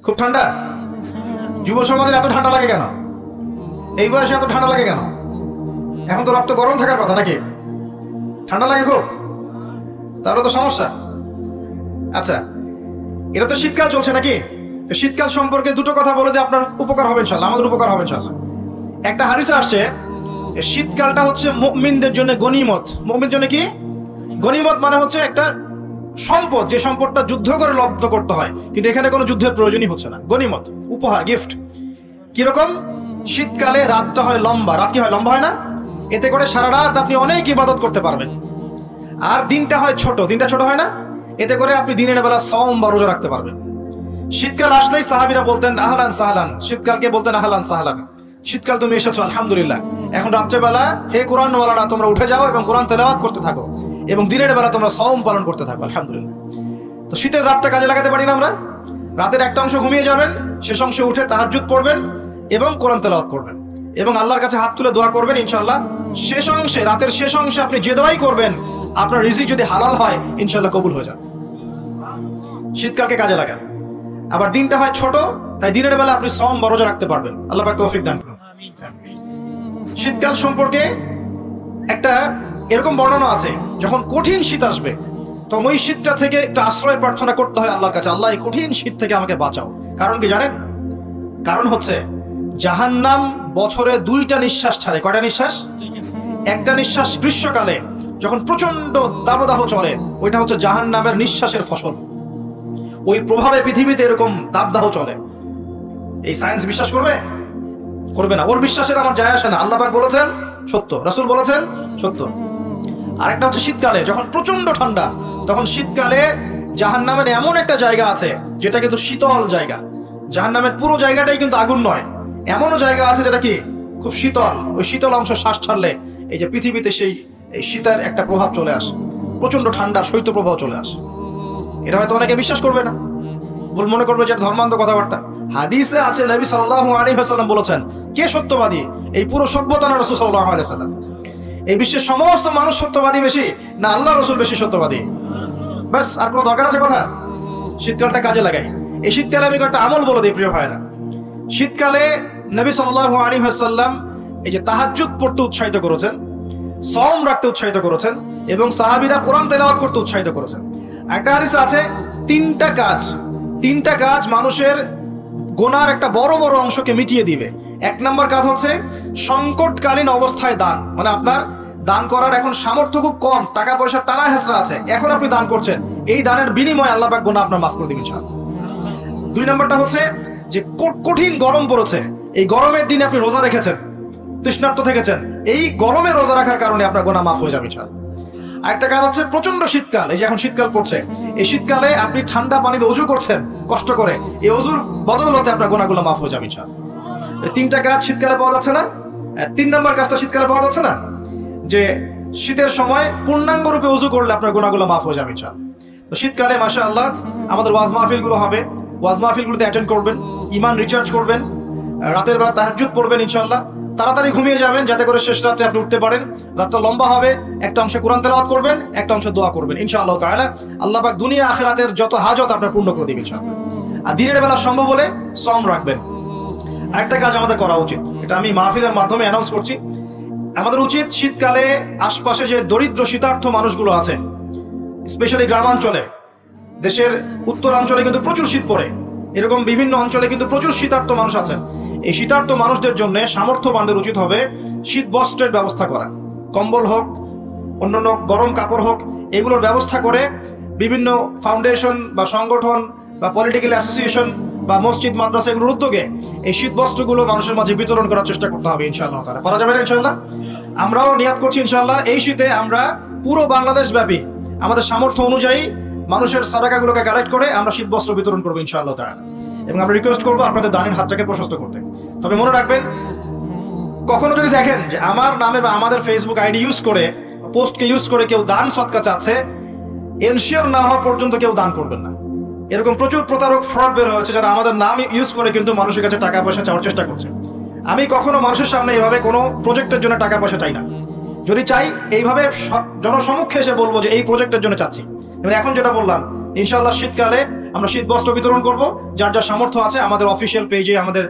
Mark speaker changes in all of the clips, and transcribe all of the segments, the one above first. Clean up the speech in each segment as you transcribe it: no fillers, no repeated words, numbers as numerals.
Speaker 1: খুব ঠান্ডা? যুব সমাজের এত ঠান্ডা লাগে কেন? এই বয়সে এত ঠান্ডা লাগে কেন? এখন তো রক্ত গরম থাকার কথা, নাকি? ঠান্ডা লাগে খুব? তাহলে তো সমস্যা। আচ্ছা, এটা তো শীতকাল চলছে, নাকি? শীতকাল সম্পর্কে দুটো কথা বলে দিয়ে আপনার উপকার হবে ইনশাল্লাহ, আমাদের উপকার হবে ইনশাল্লাহ। একটা হাদিসে আসছে শীতকালটা হচ্ছে মুমিনদের জন্য গনিমত। মুমিনদের জন্য কি গনিমত? মানে হচ্ছে একটা সম্পদ, যে সম্পদটা যুদ্ধ করে লব্ধ করতে হয়, কিন্তু এখানে কোনো যুদ্ধের প্রয়োজনই হচ্ছে না। গনিমত, উপহার, গিফট। কিরকম? শীতকালে রাতটা হয় লম্বা। রাত কি হয়? লম্বা হয় না? এতে করে সারা রাত আপনি অনেক ইবাদত করতে পারবেন। আর দিনটা হয় ছোট। দিনটা ছোট হয় না? এতে করে আপনি দিনের বেলা সওম বা রোজা রাখতে পারবেন। শীতকাল আসলেই সাহাবীরা বলতেন আহলান সাহলান। শীতকালকে বলতেন আহলান সাহলান। শীতকাল তুমি এসেছো, আলহামদুলিল্লাহ। এখন রাত্রেবেলা হে কোরআনওয়ালারা তোমরা উঠে যাও এবং কোরআন তেলাওয়াত করতে থাকো, এবং দিনের বেলা তোমরা সওম পালন করতে থাকো, আলহামদুলিল্লাহ। তো শীতের রাতটা কাজে লাগাতে পারি না আমরা? রাতের একটা অংশ ঘুমিয়ে যাবেন, শেষ অংশে উঠে তাহাজ্জুদ পড়বেন এবং কোরআন তেলাওয়াত করবেন এবং আল্লাহর কাছে হাত তুলে দোয়া করবেন। ইনশাআল্লাহ শেষ অংশে, রাতের শেষ অংশে আপনি যে দোয়াই করবেন, আপনার রিজিক যদি হালাল হয় ইনশাআল্লাহ কবুল হয়ে যাবে। শীতকালকে কাজে লাগান। আবার দিনটা হয় ছোট, তাই দিনের বেলা আপনি সওম বা রোজা রাখতে পারবেন। আল্লাহ পাক তৌফিক দান করুন। শীতকাল সম্পর্কে একটা এরকম বর্ণনা আছে, যখন কঠিন শীত আসবে তখন ওই শীতটা থেকে একটা আশ্রয় প্রার্থনা করতে হয় আল্লাহর কাছে, আল্লাহ এই কঠিন শীত থেকে আমাকে বাঁচাও। কারণ কি জানেন? কারণ হচ্ছে জাহান্নাম বছরে 2টা নিঃশ্বাস ছাড়ে। কয়টা নিঃশ্বাস? একটা নিঃশ্বাস গ্রীষ্মকালে যখন প্রচন্ড দাবদাহ চলে, ওইটা হচ্ছে জাহান্নামের নিঃশ্বাসের ফসল। ওই প্রভাবে পৃথিবীতে এরকম দাবদাহ চলে। এই সায়েন্স বিশ্বাস করবে? করবে না। ওর বিশ্বাসের আমার যায় আসে না। আল্লাহ পাক বলেছেন সত্য, রাসূল বলেছেন সত্য। আরেকটা হচ্ছে শীতকালে যখন প্রচন্ড ঠান্ডা, তখন শীতকালে জাহান্নামের এমন একটা জায়গা আছে যেটা কিন্তু শীতল জায়গা। জাহান্নামের পুরো জায়গাটাই কিন্তু আগুন নয়, এমনও জায়গা আছে যেটা কি খুব শীতল। ওই শীতল অংশ শ্বাস ছাড়লে এই যে পৃথিবীতে সেই এই শীতের একটা প্রভাব চলে আসে, প্রচন্ড ঠান্ডার শৈত্য প্রভাব চলে আসে। এটা হয়তো অনেকে বিশ্বাস করবে না, ভুল মনে করবে যে ধর্মান্ধ কথাবার্তা। হাদিসে আছে নবী সাল্লাল্লাহু আলাইহি ওয়াসাল্লাম বলেছেন, কে সত্যবাদী? এই পুরো সভ্যতা না রাসূল সাল্লাল্লাহু আলাইহি ওয়াসাল্লাম? এই বিশ্বের সমস্ত মানুষ সত্যবাদী বেশি না আল্লাহ রাসূল বেশি সত্যবাদী? বাস, আর কোনো দরকার আছে কথা? শীতকালটা কাজে লাগাই। এই শীতকালে আমি একটা আমল বলে দিই প্রিয় ভাইরা। শীতকালে নবী সাল্লাল্লাহু আলাইহি ওয়াসাল্লাম এই যে তাহাজ্জুদ পড়তে উৎসাহিত করেছেন, সওম রাখতে উৎসাহিত করেছেন এবং সাহাবীরা কোরআন তেলাওয়াত করতে উৎসাহিত করেছেন। একটা হাদিস আছে তিনটা কাজ মানুষের গুনার একটা বড় বড় অংশকে মিটিয়ে দিবে। 1 নম্বর কাজ হচ্ছে সংকটকালীন অবস্থায় দান। মানে আপনার দান করার এখন সামর্থ্য খুব কম, টাকা পয়সার টানা হেঁচড়া আছে, এখন আপনি দান করছেন, এই দানের বিনিময়ে আল্লাহ পাক গুনাহ আপনার মাফ করে দিবেন ইনশাআল্লাহ। 2 নম্বরটা হচ্ছে যে কঠিন গরম পড়েছে, এই গরমের দিনে আপনি রোজা রেখেছেন, তৃষ্ণার্ত থেকেছেন, এই গরমে রোজা রাখার কারণে আপনার গুনাহ মাফ হয়ে যাবে ইনশাআল্লাহ। আরেকটা কাজ হচ্ছে প্রচন্ড শীতকাল, এই যে এখন শীতকাল পড়ছে, এই শীতকালে আপনি ঠান্ডা পানিতে ওযু করছেন কষ্ট করে, এই ওযুর বদৌলতে আপনার গুনাহগুলো মাফ হয়ে যাবে ইনশাআল্লাহ। এই 3টা কাজ শীতকালে পাওয়া যাচ্ছে না? 3 নম্বর কাজটা শীতকালে পাওয়া যাচ্ছে না, যে শীতের সময় পূর্ণাঙ্গ রূপে ওযু করলে আপনার গুনাহগুলো মাফ হয়ে যাবে ইনশাআল্লাহ। তো শীতকালে মাশাআল্লাহ আমাদের ওয়াজ মাহফিলগুলো হবে, ওয়াজ মাহফিলগুলোতে অ্যাটেন্ড করবেন, ঈমান রিচার্জ করবেন, রাতের বেলা তাহাজ্জুদ পড়বেন ইনশাআল্লাহ, তাড়াতাড়ি ঘুমিয়ে যাবেন যাতে করে শেষ রাতে আপনি উঠতে পারেন। রাতটা লম্বা হবে, একটা অংশে কোরআন তেলাওয়াত করবেন, একটা অংশে দোয়া করবেন ইনশাআল্লাহ তাআলা। আল্লাহ পাক দুনিয়া আখিরাতের যত হাজত আপনার পূর্ণ করে দিবেন ইনশাআল্লাহ। আর দিনের বেলা সম্ভব হলে সওম রাখবেন। আরেকটা কাজ আমাদের করা উচিত, এটা আমি মাহফিলের মাধ্যমে অ্যানাউন্স করছি, আমাদের উচিত শীতকালে আশপাশে যে দরিদ্র শীতার্থ মানুষগুলো আছে, স্পেশালি গ্রামাঞ্চলে, দেশের উত্তরাঞ্চলে কিন্তু প্রচুর শীত পড়ে, এরকম বিভিন্ন অঞ্চলে কিন্তু প্রচুর শীতার্থ মানুষ আছেন। এই শীতার্থ মানুষদের জন্য সামর্থ্যবানদের উচিত হবে শীত বস্ত্রের ব্যবস্থা করা, কম্বল হোক, অন্যান্য গরম কাপড় হোক, এগুলোর ব্যবস্থা করে বিভিন্ন ফাউন্ডেশন বা সংগঠন বা পলিটিক্যাল অ্যাসোসিয়েশন বা মসজিদ মাদ্রাসা এগুলোর উদ্যোগে এই শীত বস্ত্রগুলো মানুষের মাঝে বিতরণ করার চেষ্টা করতে হবে ইনশাআল্লাহ তাআলা। পারা যাবে না ইনশাআল্লাহ? আমরাও নিয়াত করছি ইনশাআল্লাহ এই শীতে আমরা পুরো বাংলাদেশ ব্যাপী আমাদের সামর্থ্য অনুযায়ী মানুষের সাদাকাগুলোকে কালেক্ট করে আমরা শীত বস্ত্র বিতরণ করবো ইনশাআল্লাহ তাআলা। এবং আমরা রিকোয়েস্ট করবো আপনাদের দানের হাতটাকে প্রশস্ত করতে। তবে মনে রাখবেন, কখনো যদি দেখেন যে আমার নামে বা আমাদের ফেসবুক আইডি ইউজ করে, পোস্টকে ইউজ করে কেউ দান সদকা চাচ্ছে, এনশিওর না হওয়া পর্যন্ত কেউ দান করবেন না। এরকম প্রচুর প্রতারক ফ্রড বের হয়েছে যারা আমাদের নাম ইউজ করে কিন্তু মানুষের কাছে টাকা পয়সা চাওয়ার চেষ্টা করছে। আমি কখনো মানুষের সামনে এইভাবে কোনো প্রজেক্টের জন্য টাকা পয়সা চাই না। যদি চাই এইভাবে জনসমক্ষে এসে বলবো যে এই প্রজেক্টের জন্য চাচ্ছি। এখন যেটা বললাম, ইনশাআল্লাহ শীতকালে আমরা শীত বস্ত্র বিতরণ করব। যার যার সামর্থ্য আছে আমাদের অফিসিয়াল পেজে আমাদের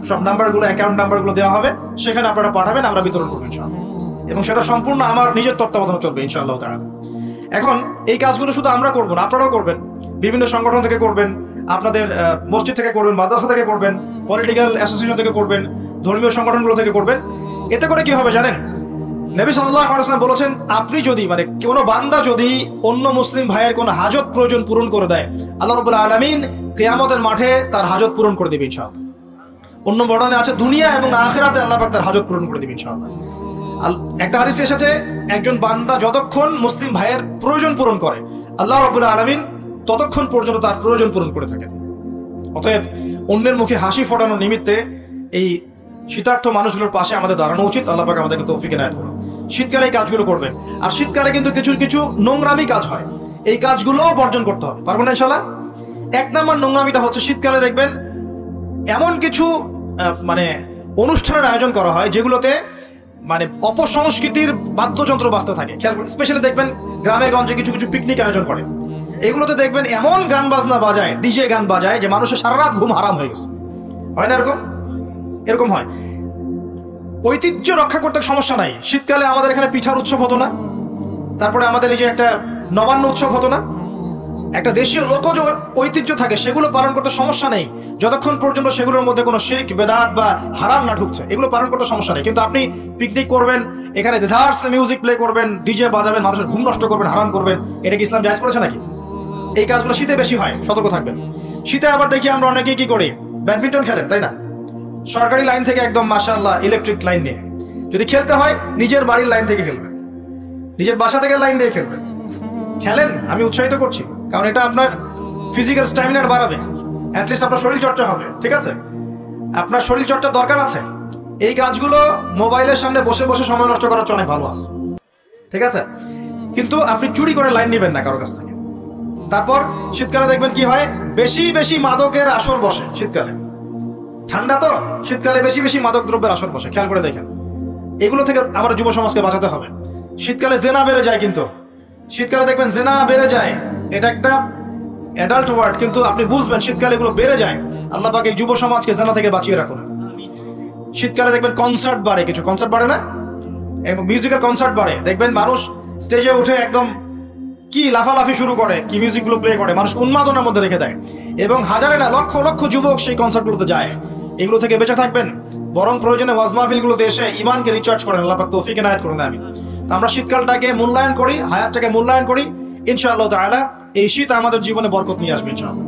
Speaker 1: সব নাম্বারগুলো, অ্যাকাউন্ট নাম্বারগুলো দেওয়া হবে, সেখানে আপনারা পাঠাবেন, আমরা বিতরণ করবো ইনশাআল্লাহ। এবং সেটা সম্পূর্ণ আমার নিজের তত্ত্বাবধানে চলবে ইনশাআল্লাহ তাআলা। এখন এই কাজগুলো শুধু আমরা করবো না, আপনারাও করবেন। বিভিন্ন সংগঠন থেকে করবেন, আপনাদের মসজিদ থেকে করবেন, মাদ্রাসা থেকে করবেন, পলিটিক্যাল অ্যাসোসিয়েশন থেকে করবেন, ধর্মীয় সংগঠনগুলো থেকে করবেন। এতে করে কি হবে জানেন? নবী সাল্লাল্লাহু আলাইহি ওয়াসাল্লাম বলেছেন, আপনি যদি মানে কোনো বান্দা যদি অন্য মুসলিম ভাইয়ের কোনো হাজত প্রয়োজন পূরণ করে দেয়, আল্লাহ রাব্বুল আলামিন কিয়ামতের মাঠে তার হাজত পূরণ করে দেবে ইনশাআল্লাহ। অন্য বর্ণনায় আছে দুনিয়া এবং আখিরাতে আল্লাহ পাক তার হাজত পূরণ করে দেবে ইনশাআল্লাহ। একটা হাদিসে এসেছে, একজন বান্দা যতক্ষণ মুসলিম ভাইয়ের প্রয়োজন পূরণ করে, আল্লাহ রাব্বুল আলামিন ততক্ষণ পর্যন্ত তার প্রয়োজন পূরণ করে থাকেন। অতএব অন্যের মুখে হাসি ফোটানোর নিমিত্তে এই শীতার্থ মানুষগুলোর পাশে আমাদের দাঁড়ানো উচিত। আল্লাহ পাক আমাদেরকে তৌফিক এনায়েত করুন। শীতকালে এই কাজগুলো করবেন। আর শীতকালে কিন্তু কিছু কিছু নোংরামি কাজ হয়, এই কাজগুলোও বর্জন করতে হবে। পারবেন না ইনশাআল্লাহ? এক নম্বর নোংরামিটা হচ্ছে, শীতকালে দেখবেন এমন কিছু মানে অনুষ্ঠানের আয়োজন করা হয় যেগুলোতে মানে অপসংস্কৃতির বাদ্যযন্ত্র বাজতে থাকে। খেয়াল করে স্পেশালি দেখবেন গ্রামে গঞ্জে কিছু কিছু পিকনিক আয়োজন করে, এগুলোতে দেখবেন এমন গান বাজনা বাজায়, ডিজে গান বাজায় যে মানুষের সারা রাত ঘুম হারাম হয়ে গেছে। হয় না এরকম? এরকম হয়। ঐতিহ্য রক্ষা করতে সমস্যা নাই। শীতকালে আমাদের এখানে পিঠার উৎসব হতো না? তারপরে আমাদের এই যে একটা নবান্ন উৎসব হতো না? একটা দেশীয় লোকজ ঐতিহ্য থাকে, সেগুলো পালন করতে সমস্যা নেই, যতক্ষণ পর্যন্ত সেগুলোর মধ্যে কোনো শিরক বেদাত বা হারাম না ঢুকছে, এগুলো পালন করতে সমস্যা নেই। কিন্তু আপনি পিকনিক করবেন, এখানে দেদার্স মিউজিক প্লে করবেন, ডিজে বাজাবেন, মানুষের ঘুম নষ্ট করবেন, হারাম করবেন, এটা কি ইসলাম জায়েজ করেছে নাকি? এই কাজগুলো শীতে বেশি হয়, সতর্ক থাকবেন। শীতে আবার দেখি আমরা অনেকেই কি করি, ব্যাডমিন্টন খেলেন, তাই না? সরকারি লাইন থেকে একদম মাশাআল্লাহ ইলেকট্রিক লাইন নিয়ে, যদি খেলতে হয় নিজের বাড়ির লাইন থেকে খেলবেন, নিজের বাসা থেকে লাইন দিয়ে খেলবেন। খেলেন, আমি উৎসাহিত করছি, কারণ এটা আপনার ফিজিক্যাল স্ট্যামিনা বাড়াবে, অ্যাটলিস্ট আপনার শরীর চর্চা হবে, ঠিক আছে? আপনার শরীর চর্চার দরকার আছে। এই কাজগুলো মোবাইলের সামনে বসে বসে সময় নষ্ট করার চেয়ে অনেক ভালো আছে, ঠিক আছে? কিন্তু আপনি চুরি করে লাইন নেবেন না কারোর কাছ থেকে। তারপর শীতকালে দেখবেন কি হয়, বেশি বেশি মাদকের আসর বসে শীতকালে। ঠান্ডা তো, শীতকালে বেশি বেশি মাদক দ্রব্যের আসর বসে, খেয়াল করে দেখেন। এগুলো থেকে আমার যুব সমাজকে বাঁচাতে হবে। শীতকালে জেনা বেড়ে যায়, কিন্তু শীতকালে দেখবেন জেনা বেড়ে যায়, এটা একটা অ্যাডাল্ট ওয়ার্ড, কিন্তু আপনি বুঝবেন শীতকালে এগুলো বেড়ে যায়। আল্লাহ পাক এই যুব সমাজকে জেনা থেকে বাঁচিয়ে রাখুন। শীতকালে দেখবেন কনসার্ট বাড়ে, কিছু কনসার্ট বাড়ে না, এবং মিউজিক্যাল কনসার্ট বাড়ে। দেখবেন মানুষ স্টেজে উঠে একদম কি লাফালাফি শুরু করে, কি মিউজিকগুলো প্লে করে, মানুষ উন্মাদনার মধ্যে রেখে দেয়, এবং হাজারে না লক্ষ লক্ষ যুবক সেই কনসার্টগুলোতে যায়। এগুলো থেকে বেঁচে থাকবেন, বরং প্রয়োজনে ওয়াজ মাহফিলগুলোতে এসে ইমানকে রিচার্জ করেন। আল্লাহ পাক তৌফিক এনায়েত করুন। আমি তো আমরা শীতকালটাকে মূল্যায়ন করি, হায়াতটাকে মূল্যায়ন করি, ইনশাআল্লাহ তাআলা এই শীত আমাদের জীবনে বরকত নিয়ে আসবে ইনশাআল্লাহ।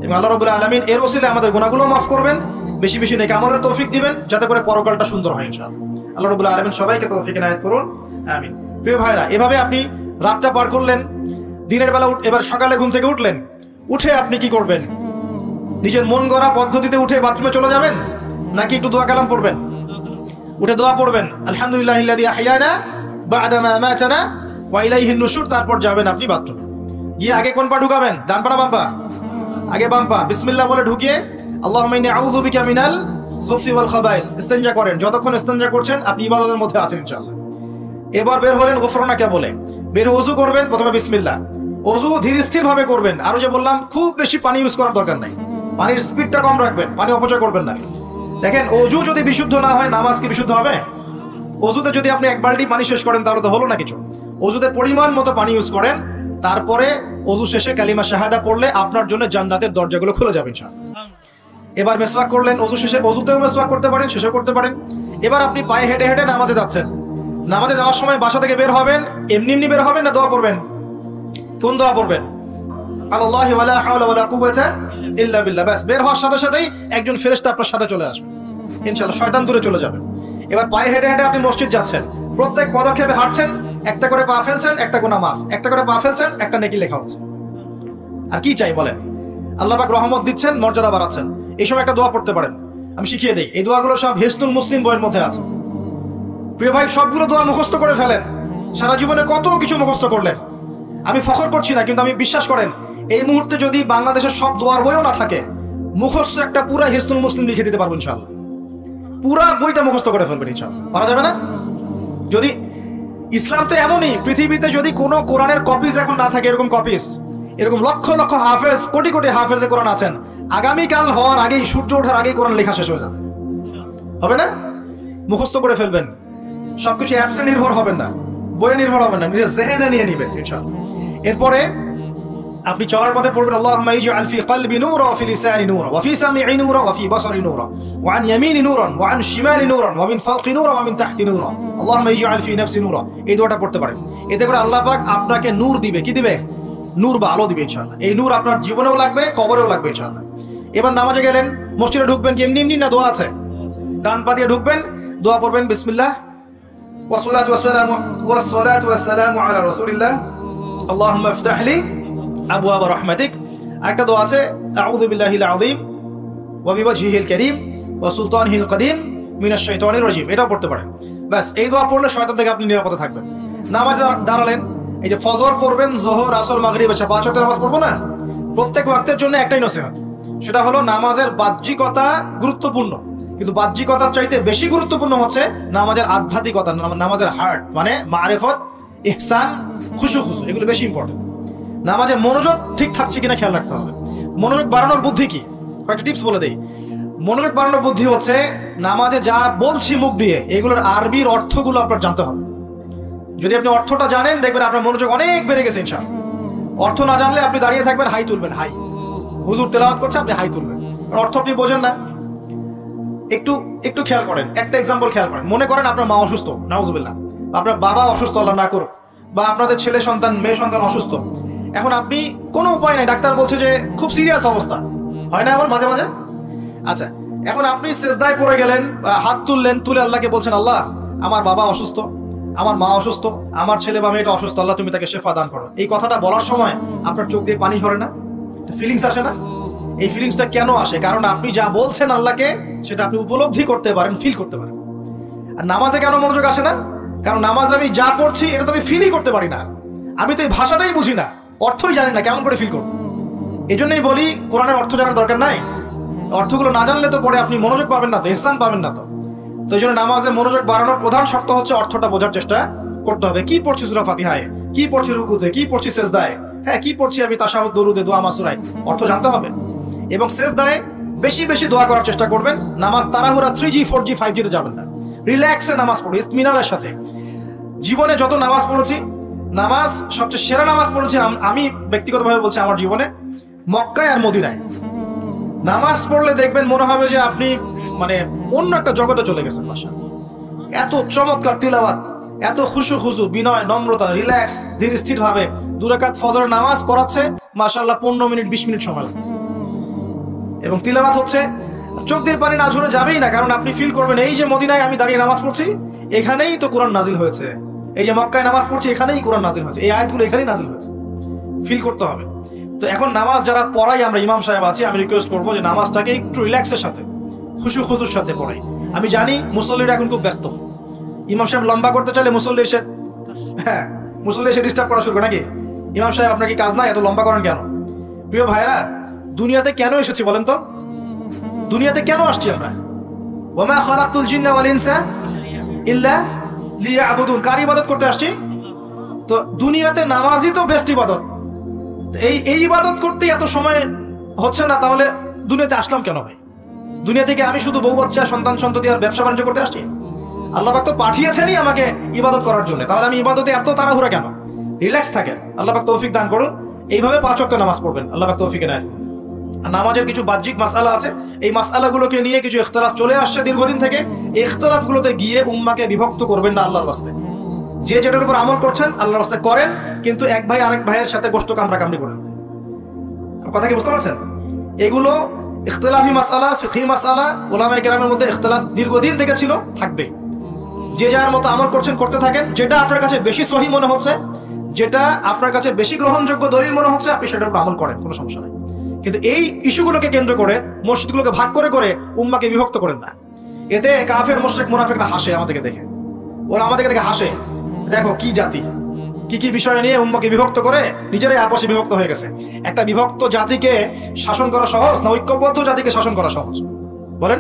Speaker 1: এবং আল্লাহ রাব্বুল আলামিন এর ওসিলায় আমাদের গুনাহগুলো মাফ করবেন, বেশি বেশি নেক আমলের তৌফিক দিবেন, যাতে করে পরকালটা সুন্দর হয় ইনশাআল্লাহ। আল্লাহ রাব্বুল আলামিন সবাইকে তৌফিক এনায়েত করুন, আমিন। প্রিয় ভাইরা, এভাবে আপনি রাতটা পার করলেন, দিনের বেলা এবার সকালে ঘুম থেকে উঠলেন, উঠে আপনি কি করবেন? নিজের মন গড়া পদ্ধতিতে উঠে বাথরুমে চলে যাবেন, নাকি একটু দোয়া কালাম পড়বেন? উঠে দোয়া পড়বেন, আলহামদুলিল্লাহিল্লাযী আহইয়ানা বা'দা মা আমাতানা ওয়া ইলাইহিন নুশুর। তারপর যাবেন আপনি বাথরুমে, গিয়ে আগে কোন পা ঢুকাবেন? ডান পা না বাম পা? আগে বাম পা। বিসমিল্লাহ বলে ঢুকিয়ে আল্লাহুম্মা ইন্নী আউযু বিকা মিনাল খুবসি ওয়াল খাবাইস ইস্তেনজা করেন। যতক্ষণ ইস্তেনজা করছেন আপনি ইবাদতের মধ্যে আছেন ইনশাআল্লাহ। এবার বের হলেন, গুফরানাকা বলে বের ওযু করবেন। প্রথমে বিসমিল্লাহ, ওযু ধীর স্থির ভাবে করবেন। আরো যে বললাম, খুব বেশি পানি ইউজ করার দরকার নাই, পানির স্পিডটা কম রাখবেন, পানি অপচয় করবেন না। দেখেন, ওযু যদি বিশুদ্ধ না হয়, নামাজ কি বিশুদ্ধ হবে? ওযুতে যদি আপনি এক বালতি পানি শেষ করেন তাহলে তো হলো না কিছু। ওযুতে পরিমাণ মতো পানি ইউজ করেন, তারপরে ওযু শেষে কালিমা শাহাদা পড়লে আপনার জন্য জান্নাতের দরজাগুলো খুলে যাবে ইনশাআল্লাহ। এবার মেসওয়াক করলেন, ওযু শেষে, ওযুতেও মেসওয়াক করতে পারেন, শেষে করতে পারেন। এবার আপনি পায়ে হেঁটে হেঁটে নামাজে যাচ্ছেন। নামাজে যাওয়ার সময় বাসা থেকে বের হবেন, এমনি এমনি বের হবেন না দোয়া পড়বেন? কোন দোয়া পড়বেন? আল্লাহি ওয়ালা হাওলা ওয়ালা কুওয়াতা ইল্লা বিল্লাহ। বাস, বের হওয়ার সাথে সাথেই একজন ফেরেশতা আপনার সাথে চলে আসবে ইনশাআল্লাহ, শয়তান দূরে চলে যাবে। এবার পায়ে হেঁটে হেঁটে আপনি মসজিদ যাচ্ছেন, প্রত্যেক পদক্ষেপে হাঁটছেন, একটা করে পা ফেলছেন, একটা গুনাহ মাফ, একটা করে পা ফেলছেন, একটা নেকি লেখা হচ্ছে। আর কি চাই বলেন? আল্লাহ পাক রহমত দিচ্ছেন, মর্যাদা বাড়াচ্ছেন। এই সময় একটা দোয়া পড়তে পারেন, আমি শিখিয়ে দেই। এই দোয়াগুলো সব হিসনুল মুসলিম বইয়ের মধ্যে আছে। প্রিয় ভাই, সবগুলো দোয়া মুখস্থ করে ফেলেন। সারা জীবনে কত কিছু মুখস্থ করলেন, আমি ফখর করছি না, কিন্তু আমি বিশ্বাস করেন, এই মুহূর্তে যদি বাংলাদেশের সব দোয়ার বইও না থাকে, মুখস্থ একটা পুরা হিসনুল মুসলিম লিখে দিতে পারবো ইনশাআল্লাহ। পুরা বইটা মুখস্থ করে ফেলবেন ইনশাআল্লাহ। পারা যাবে না? যদি ইসলাম তো এমনই, পৃথিবীতে যদি কোনো কোরআনের কপিস এখন না থাকে, এরকম কপিস এরকম লক্ষ লক্ষ হাফেজ, কোটি কোটি হাফেজে কোরআন আছেন, আগামীকাল হওয়ার আগেই, সূর্য ওঠার আগেই কোরআন লেখা শেষ হয়ে যাবে। হবে না? মুখস্থ করে ফেলবেন, সবকিছু অ্যাপসে নির্ভর হবেন না, বইয়ে নির্ভর হবেন না, নিজের জেহেনে নিয়ে নিবেন ইনশাআল্লাহ। এরপরে আপনি চলার পথে পড়বেন আল্লাহুম্মা ইজআল ফি কলবি নূরা ওয়া ফি লিসানি নূরা ওয়া ফি সামঈ নূরা ওয়া ফি বাসারি নূরা ওয়া আন ইয়ামিনি নূরান ওয়া আন শিমালি নূরান ওয়া মিন ফাওকি নূরা ওয়া মিন তাহতি নূরা আল্লাহুম্মা ইজআল ফি নাফসি নূরা। এই দোয়াটা পড়তে পারেন। এতে করে আল্লাহ পাক আপনাকে নূর দিবে। কি দিবে? নূর বা আলো দিবে ইনশাআল্লাহ। এই নূর আপনার জীবনেও লাগবে, কবরেও লাগবে ইনশাআল্লাহ। এবার নামাজে গেলেন, মসজিদে ঢুকবেন, কি এমনি এমনি না দোয়া আছে? ডান পা দিয়ে ঢুকবেন, দোয়া পড়বেন বিসমিল্লাহ ওয়াসসালাতু ওয়াসসালামু আলা রাসূলিল্লাহ আল্লাহুম্মা ইফতাহ লি আবওয়াব রাহমাতিক। একটা দোয়া আছে আউযু বিল্লাহিল আযীম ওয়া বিওয়াজহিল কারীম ওয়া সুলতানিহিল কদীম মিনাশ শাইতানির রাজীম। এটা পড়তে পারেন। ব্যাস, এই দোয়া পড়লে শয়তান থেকে আপনি নিরাপদে থাকবেন। নামাজে দাঁড়ালেন, এই যে ফজর পড়বেন, যোহর, আসর, মাগরিব, এশা, 5 ওয়াক্তের নামাজ পড়বো না? প্রত্যেক ওয়াক্তের জন্য একটাই নসিহত, সেটা হলো নামাজের বাহ্যিকতা গুরুত্বপূর্ণ, কিন্তু বাহ্যিকতার চাইতে বেশি গুরুত্বপূর্ণ হচ্ছে নামাজের আধ্যাত্মিকতা, নামাজের হার্ট, মানে মারিফত, ইহসান, খুশু, এগুলো বেশি ইম্পর্টেন্ট। নামাজে মনোযোগ ঠিক থাকছে কিনা খেয়াল রাখতে হবে। মনোযোগ বাড়ানোর বুদ্ধি কি? কয়েকটা টিপস বলে দেই। মনোযোগ বাড়ানোর বুদ্ধি হচ্ছে নামাজে যা বলছি মুখ দিয়ে, এগুলোর আরবির অর্থগুলো আপনার জানতে হবে। যদি আপনি অর্থটা জানেন, দেখবেন আপনার মনোযোগ অনেক বেড়ে গেছে ইনশাআল্লাহ। অর্থ না জানলে আপনি দাঁড়িয়ে থাকবেন, হাই তুলবেন, হাই, হুজুর তেলাওয়াত করছে, আপনি হাই তুলবেন, কারণ অর্থ আপনি বোঝেন না। একটু খেয়াল করেন, একটা এক্সাম্পল খেয়াল করেন। মনে করেন আপনার মা অসুস্থ, নাউজুবিল্লাহ, আপনার বাবা অসুস্থ, আল্লাহ না করুক, বা আপনাদের ছেলে সন্তান, মেয়ে সন্তান অসুস্থ। এখন আপনি কোনো উপায় নাই, ডাক্তার বলছে যে খুব সিরিয়াস অবস্থা, হয় না এমন মাঝে মাঝে? আচ্ছা, এখন আপনি সেজদায় পড়ে গেলেন, হাত তুললেন, তুলে আল্লাহকে বলছেন, আল্লাহ আমার বাবা অসুস্থ, আমার মা অসুস্থ, আমার ছেলে বা মেয়েটা অসুস্থ, আল্লাহ তুমি তাকে শেফা দান করো। এই কথাটা বলার সময় আপনার চোখ দিয়ে পানি ঝরে না? ফিলিংস আসে না? এই ফিলিংসটা কেন আসে? কারণ আপনি যা বলছেন আল্লাহকে, সেটা আপনি উপলব্ধি করতে পারেন, ফিল করতে পারেন। আর নামাজে কেন মনোযোগ আসে না? কারণ নামাজে আমি যা পড়ছি এটা তো আমি ফিলই করতে পারি না, আমি তো এই ভাষাটাই বুঝি না, অর্থই জানি না, কেমন করে ফিল করব? এই জন্যই বলি কোরআনের অর্থ জানার দরকার নাই। অর্থগুলো না জানলে তো পরে আপনি মনোযোগ পাবেন না, তো ইহসান পাবেন না। তো এই জন্য নামাজে মনোযোগ বাড়ানোর প্রধান শর্ত হচ্ছে অর্থটা বোঝার চেষ্টা করতে হবে। কি পড়ছি সূরা ফাতিহায়, কি পড়ছি রুকুতে, কি পড়ছি সেজদায়, হ্যাঁ কি পড়ছি আমি তাশাহুদ, দরুদে, দোয়া, মাসুরায়, অর্থ জানতে হবে। এবং সেজদায় বেশি বেশি দোয়া করার চেষ্টা করবেন। নামাজ তাড়াহুড়া 3G 4G 5G তে যাবেন না, রিল্যাক্সে নামাজ পড়ুন, ইতমিনানের সাথে। জীবনে যত নামাজ পড়েছি, নামাজ সবচেয়ে সেরা নামাজ পড়েছি আমি ব্যক্তিগতভাবে বলছি, আমার জীবনে মক্কায় আর মদিনায়। নামাজ পড়লে দেখবেন মনে হবে যে আপনি মানে অন্য একটা জগতে চলে গেছেন। মাশাআল্লাহ, এত চমৎকার তিলাওয়াত, এত খুশু, বিনয়, নম্রতা, রিল্যাক্স, ধীর স্থির ভাবে 2 রাকাত ফজরের নামাজ পড়াচ্ছে, মাশাআল্লাহ 15 মিনিট 20 মিনিট সময় লাগছে। এবং তিলাওয়াত হচ্ছে, চোখ দিয়ে পানি না ঝরে যাবেই না, কারণ আপনি ফিল করবেন এই যে মদিনায় আমি দাঁড়িয়ে নামাজ পড়ছি, এখানেই তো কোরআন নাজিল হয়েছে। এই যে মক্কায় নামাজ পড়ছি, এখানেই কোরআন নাজিল হয়েছে, এই আয়াতগুলো এখানেই নাজিল হয়েছে, ফিল করতে হবে। তো এখন নামাজ যারা পড়াই, আমরা ইমাম সাহেব আছি, আমি রিকোয়েস্ট করবো যে নামাজটাকে একটু রিল্যাক্সের সাথে, খুশুর সাথে পড়াই। আমি জানি মুসল্লিরা এখন খুব ব্যস্ত, ইমাম সাহেব লম্বা করতে চাইলে মুসল্লি এসে ডিস্টার্ব করা শুরু করে, নাকি ইমাম সাহেব আপনার কি কাজ নাই, এত লম্বা করেন কেন? প্রিয় ভাইরা, দুনিয়াতে কেন এসেছি বলেন তো? দুনিয়াতে কেন আসছি আমরা? ওয়ামা খালাকতুল জিন্না ওয়াল ইনসা ইল্লা লিয়াবুদুন, কার ইবাদত করতে আসছি? তো দুনিয়াতে নামাজই তো বেস্ট ইবাদত। এই ইবাদত করতে এত সময় হচ্ছে না, তাহলে দুনিয়াতে আসলাম কেন ভাই? দুনিয়া থেকে আমি শুধু বউ বাচ্চা, সন্তান সন্ততি আর ব্যবসা বাণিজ্য করতে আসছি? আল্লাহ পাক তো পাঠিয়েছেনই আমাকে ইবাদত করার জন্য, তাহলে আমি ইবাদতে এত তাড়াহুড়া কেন? রিল্যাক্স থাকেন, আল্লাহ পাক তৌফিক দান করুন। এইভাবে 5 ওয়াক্ত নামাজ পড়বেন, আল্লাহ পাক তৌফিক দেন। আর নামাজের কিছু বাহ্যিক মাসআলা আছে, এই মাসআলাগুলোকে নিয়ে কিছু ইখতিলাফ চলে আসছে দীর্ঘদিন থেকে। এই ইখতিলাফগুলোতে গিয়ে উম্মাহকে বিভক্ত করবেন না আল্লাহর রাস্তে। যে যেটার উপর আমল করছেন আল্লাহর রাস্তায় করেন, কিন্তু এক ভাই আরেক ভাইয়ের সাথে গোশত কামড়াকামড়ি করেন। কথা কি বুঝতে পারছেন? এগুলো ইখতিলাফি মাসআলা, ফিকহি মাসআলা, উলামায়ে কেরামের মধ্যে ইখতিলাফ দীর্ঘদিন থেকে ছিল, থাকবে। যে যার মতো আমল করছেন, করতে থাকেন। যেটা আপনার কাছে বেশি সহিহ মনে হচ্ছে, যেটা আপনার কাছে বেশি গ্রহণযোগ্য দলিল মনে হচ্ছে, আপনি সেটার উপর আমল করেন, কোনো সমস্যা নেই। কিন্তু এই ইস্যুগুলোকে কেন্দ্র করে, মসজিদগুলোকে ভাগ করে করে উম্মাহকে বিভক্ত করেন না। এতে কাফের, মুশরিক, মুনাফিকরা হাসে আমাদেরকে দেখে, ওরা আমাদেরকে দেখে হাসে, দেখো কি জাতি, কি বিষয় নিয়ে উম্মাহকে বিভক্ত করে নিজেরাই আপসে বিভক্ত হয়ে গেছে। একটা বিভক্ত জাতিকে শাসন করা সহজ না ঐক্যবদ্ধ জাতিকে শাসন করা সহজ? বলেন।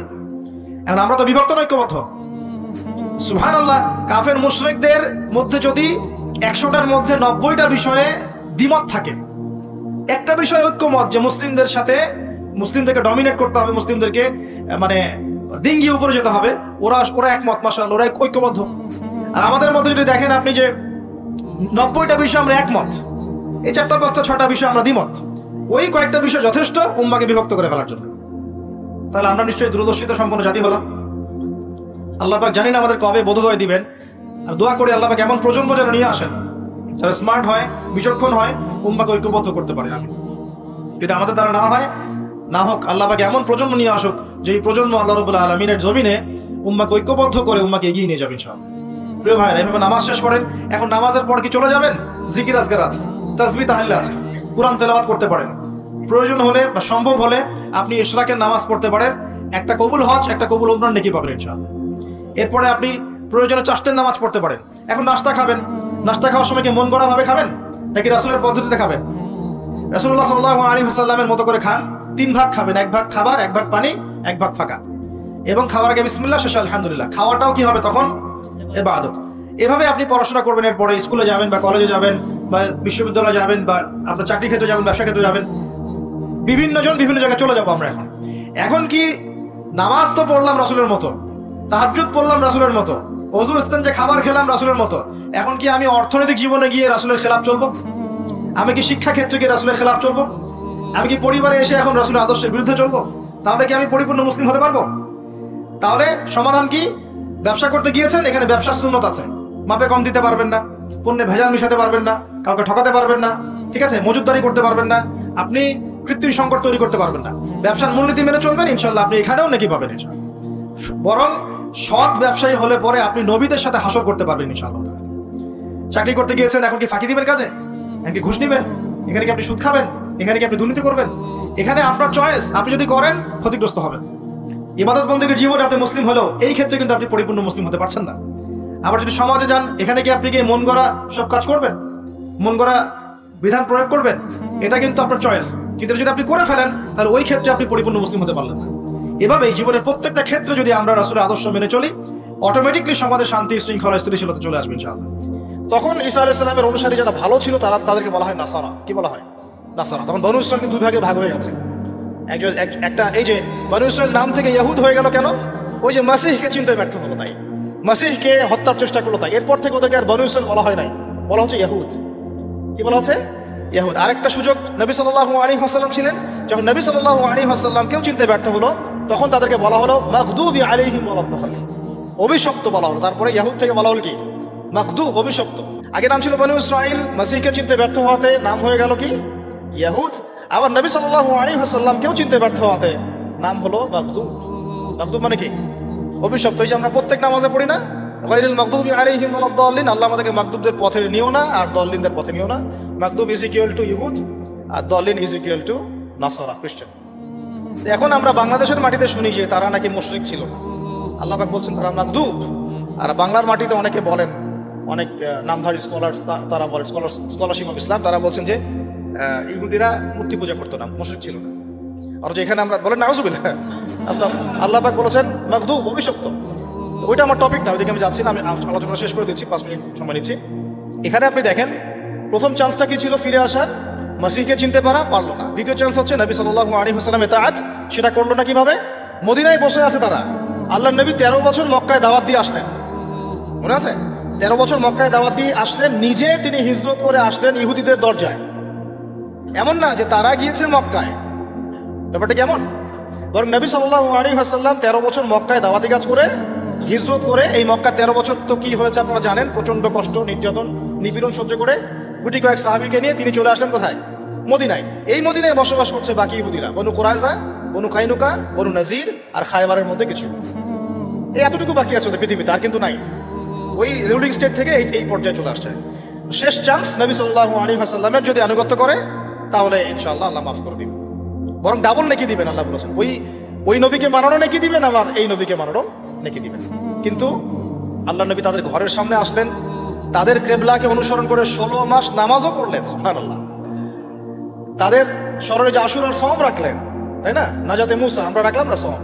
Speaker 1: এখন আমরা তো বিভক্ত না ঐক্যবদ্ধ? সুবহানাল্লাহ, কাফের মুশরিকদের মধ্যে যদি 100টার মধ্যে 90টা বিষয়ে দ্বিমত থাকে, একটা বিষয় ঐক্যমত যে মুসলিমদেরকে ডমিনেট করতে হবে, মুসলিমদেরকে মানে ডিঙ্গি উপরে যেতে হবে, ওরা একমত, মাশাআল্লাহ, ওরা ঐক্যবদ্ধ। আর আমাদের মধ্যে যদি দেখেন আপনি যে 90টা বিষয় আমরা একমত, এই 4টা 5টা 6টা বিষয় আমরা দ্বিমত, ওই কয়েকটা বিষয় যথেষ্ট উম্মাকে বিভক্ত করে ফেলার জন্য। তাহলে আমরা নিশ্চয়ই দূরদর্শিতা সম্পন্ন জাতি হলাম। আল্লাহ পাক জানি না আমাদের কবে বোধোদয় দিবেন, আর দোয়া করি আল্লাহ পাক এমন প্রজন্ম যেন নিয়ে আসেন যারা স্মার্ট হয়, বিচক্ষণ হয়, উম্মাকে ঐক্যবদ্ধ করতে পারে। আমি যদি আমাদের দ্বারা না হোক, আল্লাহ পাক এমন প্রজন্ম নিয়ে আসুক যে এই প্রজন্ম আল্লাহ রাব্বুল আলামিনের জমিনে উম্মাকে ঐক্যবদ্ধ করে উম্মাকে এগিয়ে নিয়ে যাবে ইনশাআল্লাহ। প্রিয় ভাইরা, এভাবে নামাজ শেষ করেন। এখন নামাজের পর কি চলে যাবেন? জিকির আজকার আছে, তাসবিহ তাহলিল আছে, কোরআন তেলাওয়াত করতে পারেন। প্রয়োজন হলে বা সম্ভব হলে আপনি ইশরাকের নামাজ পড়তে পারেন। একটা কবুল হজ, একটা কবুল উমরার নেকি পাবেন ইনশাআল্লাহ। এরপরে আপনি প্রয়োজনে চাষতের নামাজ পড়তে পারেন। এখন নাস্তা খাবেন, নাস্তা খাওয়ার সময় কি মন গড়া ভাবে খাবেন নাকি রাসূলের পদ্ধতিতে খাবেন? রাসূলুল্লাহ সাল্লাল্লাহু আলাইহি ওয়াসাল্লামের মতো করে খান। 3 ভাগ খাবেন, 1 ভাগ খাবার, 1 ভাগ পানি, 1 ভাগ ফাঁকা। এবং খাওয়ার আগে বিসমিল্লাহ, শেষে আলহামদুলিল্লাহ। খাওয়াটাও কি হবে তখন? ইবাদত। এভাবে আপনি পড়াশোনা করবেন। এরপরে স্কুলে যাবেন বা কলেজে যাবেন বা বিশ্ববিদ্যালয়ে যাবেন বা আপনার চাকরি ক্ষেত্রে যাবেন, ব্যবসা ক্ষেত্রে যাবেন, বিভিন্ন জায়গায় চলে যাবো আমরা। এখন কি নামাজ তো পড়লাম রাসূলের মতো, তাহাজ্জুদ পড়লাম রাসূলের মতো, ওযু ইস্তেঞ্জা খাবার খেলাম রাসূলের মতো। এখন কি আমি অর্থনৈতিক জীবনে গিয়ে রাসূলের খেলাফ চলবো? আমি কি শিক্ষা ক্ষেত্রে গিয়ে রাসূলের খেলাফ চলবো? আমি কি পরিবারে এসে এখন রাসূলের আদর্শের বিরুদ্ধে চলবো? তাহলে কি আমি পরিপূর্ণ মুসলিম হতে পারবো? তাহলে সমাধান কি? ব্যবসা করতে গিয়েছেন, এখানে ব্যবসার সুন্নত আছে। মাপে কম দিতে পারবেন না, পণ্যে ভেজাল মিশাতে পারবেন না, কাউকে ঠকাতে পারবেন না, ঠিক আছে, মজুতদারি করতে পারবেন না, আপনি কৃত্রিম সংকট তৈরি করতে পারবেন না। ব্যবসার মূলনীতি মেনে চলবেন, ইনশাআল্লাহ আপনি এখানেও নেকি পাবেন ইনশাআল্লাহ। বরং সৎ ব্যবসায়ী হলে পরে আপনি নবীদের সাথে হাসর করতে পারবেন ইনশাআল্লাহ। চাকরি করতে গিয়েছেন, এখন কি ফাঁকি দিবেন কাজে? নাকি ঘুষ নিবেন? এখানে কি আপনি সুদ খাবেন? এখানে কি আপনি দুর্নীতি করবেন? এখানে আপনার চয়েস। আপনি যদি করেন ক্ষতিগ্রস্ত হবেন। ইবাদত বন্দেগীর জীবনে আপনি মুসলিম হলেও এই ক্ষেত্রে কিন্তু আপনি পরিপূর্ণ মুসলিম হতে পারছেন না। আবার যদি সমাজে যান, এখানে কি আপনি কি মন গড়া সব কাজ করবেন, মন গড়া বিধান প্রয়োগ করবেন? এটা কিন্তু আপনার চয়েস। কিন্তু যদি আপনি করে ফেলেন, তাহলে ওই ক্ষেত্রে আপনি পরিপূর্ণ মুসলিম হতে পারলেন না। এভাবেই জীবনের প্রত্যেকটা ক্ষেত্রে যদি আমরা রাসূলের আদর্শ মেনে চলি, অটোমেটিকলি সমাজে শান্তি, শৃঙ্খলা, স্থিতিশীলতা চলে আসবে ইনশাআল্লাহ। তখন ঈসা আলাইহিস সালামের অনুসারী যারা ভালো ছিল তাদেরকে বলা হয় নাসারা। কি বলা হয়? নাসারা। তখন বনু ইসরাইল কিন্তু 2 ভাগে ভাগ হয়ে গেছে। একটা এই যে বনু ইসরাইল নাম থেকে ইহুদ হয়ে গেল কেন? ওই যে মাসিহকে চিনতে ব্যর্থ হলো তাই, মাসিহকে হত্যার চেষ্টা করলো তাই। এরপর থেকে ওদেরকে আর বনু ইসরাইল বলা হয় নাই, বলা হচ্ছে ইহুদ। কি বলা হচ্ছে? ইহুদ। আরেকটা সুযোগ নবী সাল্লাল্লাহু আলাইহি ওয়াসাল্লাম ছিলেন, যখন নবী সাল্লাল্লাহু আলাইহি ওয়াসাল্লাম কেউ চিনতে ব্যর্থ হলো, তখন তাদেরকে বলা হলো মাগদুবি আলাইহিম ওয়ালাদ-দাল্লিন, অভিশপ্ত বলা হলো। তারপরে ইহুদ থেকে বলা হলো কি? মাগদুব, অভিশপ্ত। আগে নাম ছিল বনু ইসরাইল, মাসিহকে চিনতে ব্যর্থ হওয়াতে নাম হয়ে গেল কি? ইহুদ। আবার নবী সাল্লাল্লাহু আলাইহি ওয়াসাল্লাম কেউ চিনতে ব্যর্থ হওয়াতে নাম হলো মাগদুব। মাগদুব মানে কি? অভিশপ্ত। এই যে আমরা প্রত্যেক নামাজে পড়ি না, গায়রিল মাগদুবি আলাইহিম ওয়ালাদ-দাল্লিন, আল্লাহ আমাদেরকে মাগদুবদের পথে নিও না আর দল্লিনদের পথে নিও না। মাগদুব ইজ ইকুয়াল টু ইহুদ আর দল্লিন ইজ ইকুয়াল টু নাসারা, খ্রিস্টান। এখন আমরা বাংলাদেশের মাটিতে শুনি যে তারা নাকি মুশরিক ছিল। আল্লাহ পাক বলছেন তারা মাগদুব। আর বাংলার মাটিতে অনেকে বলেন, অনেক নামধারী স্কলার্স, তারা বলেন স্কলারশিপ অফ ইসলাম, তারা বলছেন যে ইহুদিরা মূর্তি পূজা করতো না, মুশরিক ছিল না। আর যে এখানে আমরা বলেন নাউজুবিল্লাহ, আল্লাহ পাক বলেছেন মাগদুব, অভিশপ্ত। তো ওইটা আমার টপিক না, ওইদিকে আমি যাচ্ছি না, আমি আলোচনা শেষ করে দিচ্ছি, 5 মিনিট সময় নিচ্ছি। এখানে আপনি দেখেন প্রথম চান্সটা কি ছিল? ফিরে আসার, মাসিহকে চিনতে পারলো না। দ্বিতীয় চান্স হচ্ছে নবী সাল্লাল্লাহু আলাইহি ওয়াসাল্লামের ইতাআত, সেটা করলো না। কিভাবে? মদিনায় বসে আছে তারা, আল্লাহর নবী 13 বছর মক্কায় দাওয়াত দিয়ে আসলেন, মনে আছে? 13 বছর মক্কায় দাওয়াত দিয়ে আসলেন, নিজে তিনি হিজরত করে আসলেন ইহুদিদের দরজায়। এমন না যে তারা গিয়েছে মক্কায়, ব্যাপারটা কেমন? বরং নবী সাল্লাল্লাহু আলাইহি ওয়াসাল্লাম 13 বছর মক্কায় দাওয়াতি কাজ করে হিজরত করে, এই মক্কা 13 বছর তো কি হয়েছে আপনারা জানেন, প্রচন্ড কষ্ট, নির্যাতন, নিপীড়ন সহ্য করে গুটি কয়েক সাহাবীকে নিয়ে তিনি চলে আসলেন কোথায়? মদিনায়। এই মদিনায় বসবাস করছে বাকি ইহুদিরা, বনু কুরাইজা, বনু কাইনুকা, বনু নাজির আর খায়বারের মধ্যে কিছু। এই এতটুকু বাকি আছে ওদের পৃথিবীতে, আর কিন্তু নাই। ওই রুলিং স্টেট থেকে এই পর্যায়ে চলে আসছে। শেষ চান্স, নবী সাল্লাল্লাহু আলাইহি ওয়াসাল্লামের যদি আনুগত্য করে তাহলে ইনশাআল্লাহ আল্লাহ মাফ করে দিবেন, বরং ডাবল নেকি দিবেন। আল্লাহ বলেছেন ওই নবীকে মানানো নেকি দিবেন, আবার এই নবীকে মানানো নেকি দিবেন। কিন্তু আল্লাহ নবী তাদের ঘরের সামনে আসলেন, তাদের কিবলাকে অনুসরণ করে 16 মাস নামাজও পড়লেন, সুবহানাল্লাহ। তাদের স্মরণে যে আশুরার সওম রাখলেন, তাই না? নাজাতে মুসা, আমরা রাখলাম না সওম।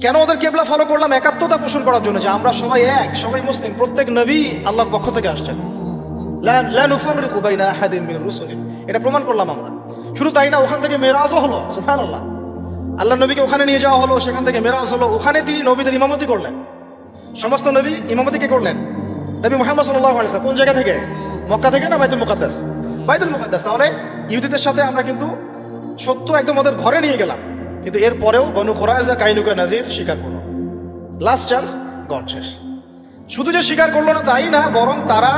Speaker 1: কেন ওদের কিবলা ফলো করলাম? একাত্মতা পোষণ করার জন্য, যে আমরা সবাই এক, সবাই মুসলিম, প্রত্যেক নবী আল্লাহর পক্ষ থেকে আসছেন। লা নুফাররিকু বাইনা আহাদিন মির রুসুলি,
Speaker 2: এটা প্রমাণ করলাম আমরা। শুধু তাই না, ওখান থেকে মেরাজও হলো, সুবহানাল্লাহ। আল্লাহ নবীকে ওখানে নিয়ে যাওয়া হলো, সেখান থেকে মেরাজ হলো, ওখানে তিনি নবীদের ইমামতি করলেন। সমস্ত নবী ইমামতি কে করলেন? নবী মুহাম্মদ সাল্লাল্লাহু আলাইহি ওয়াসাল্লাম। কোন জায়গা থেকে? মক্কা থেকে না বাইতুল মুকাদ্দাস? বাইতুল মুকাদ্দাস। তাহলে ইহুদিদের সাথে আমরা কিন্তু সত্য একদম ওদের ঘরে নিয়ে গেলাম, কিন্তু এরপরেও বনু কুরাইজা, কাইনুকা, নাজির স্বীকার করলো। লাস্ট চান্স, গড শেষ। শুধু যে স্বীকার করলো না তাই না, বরং তারা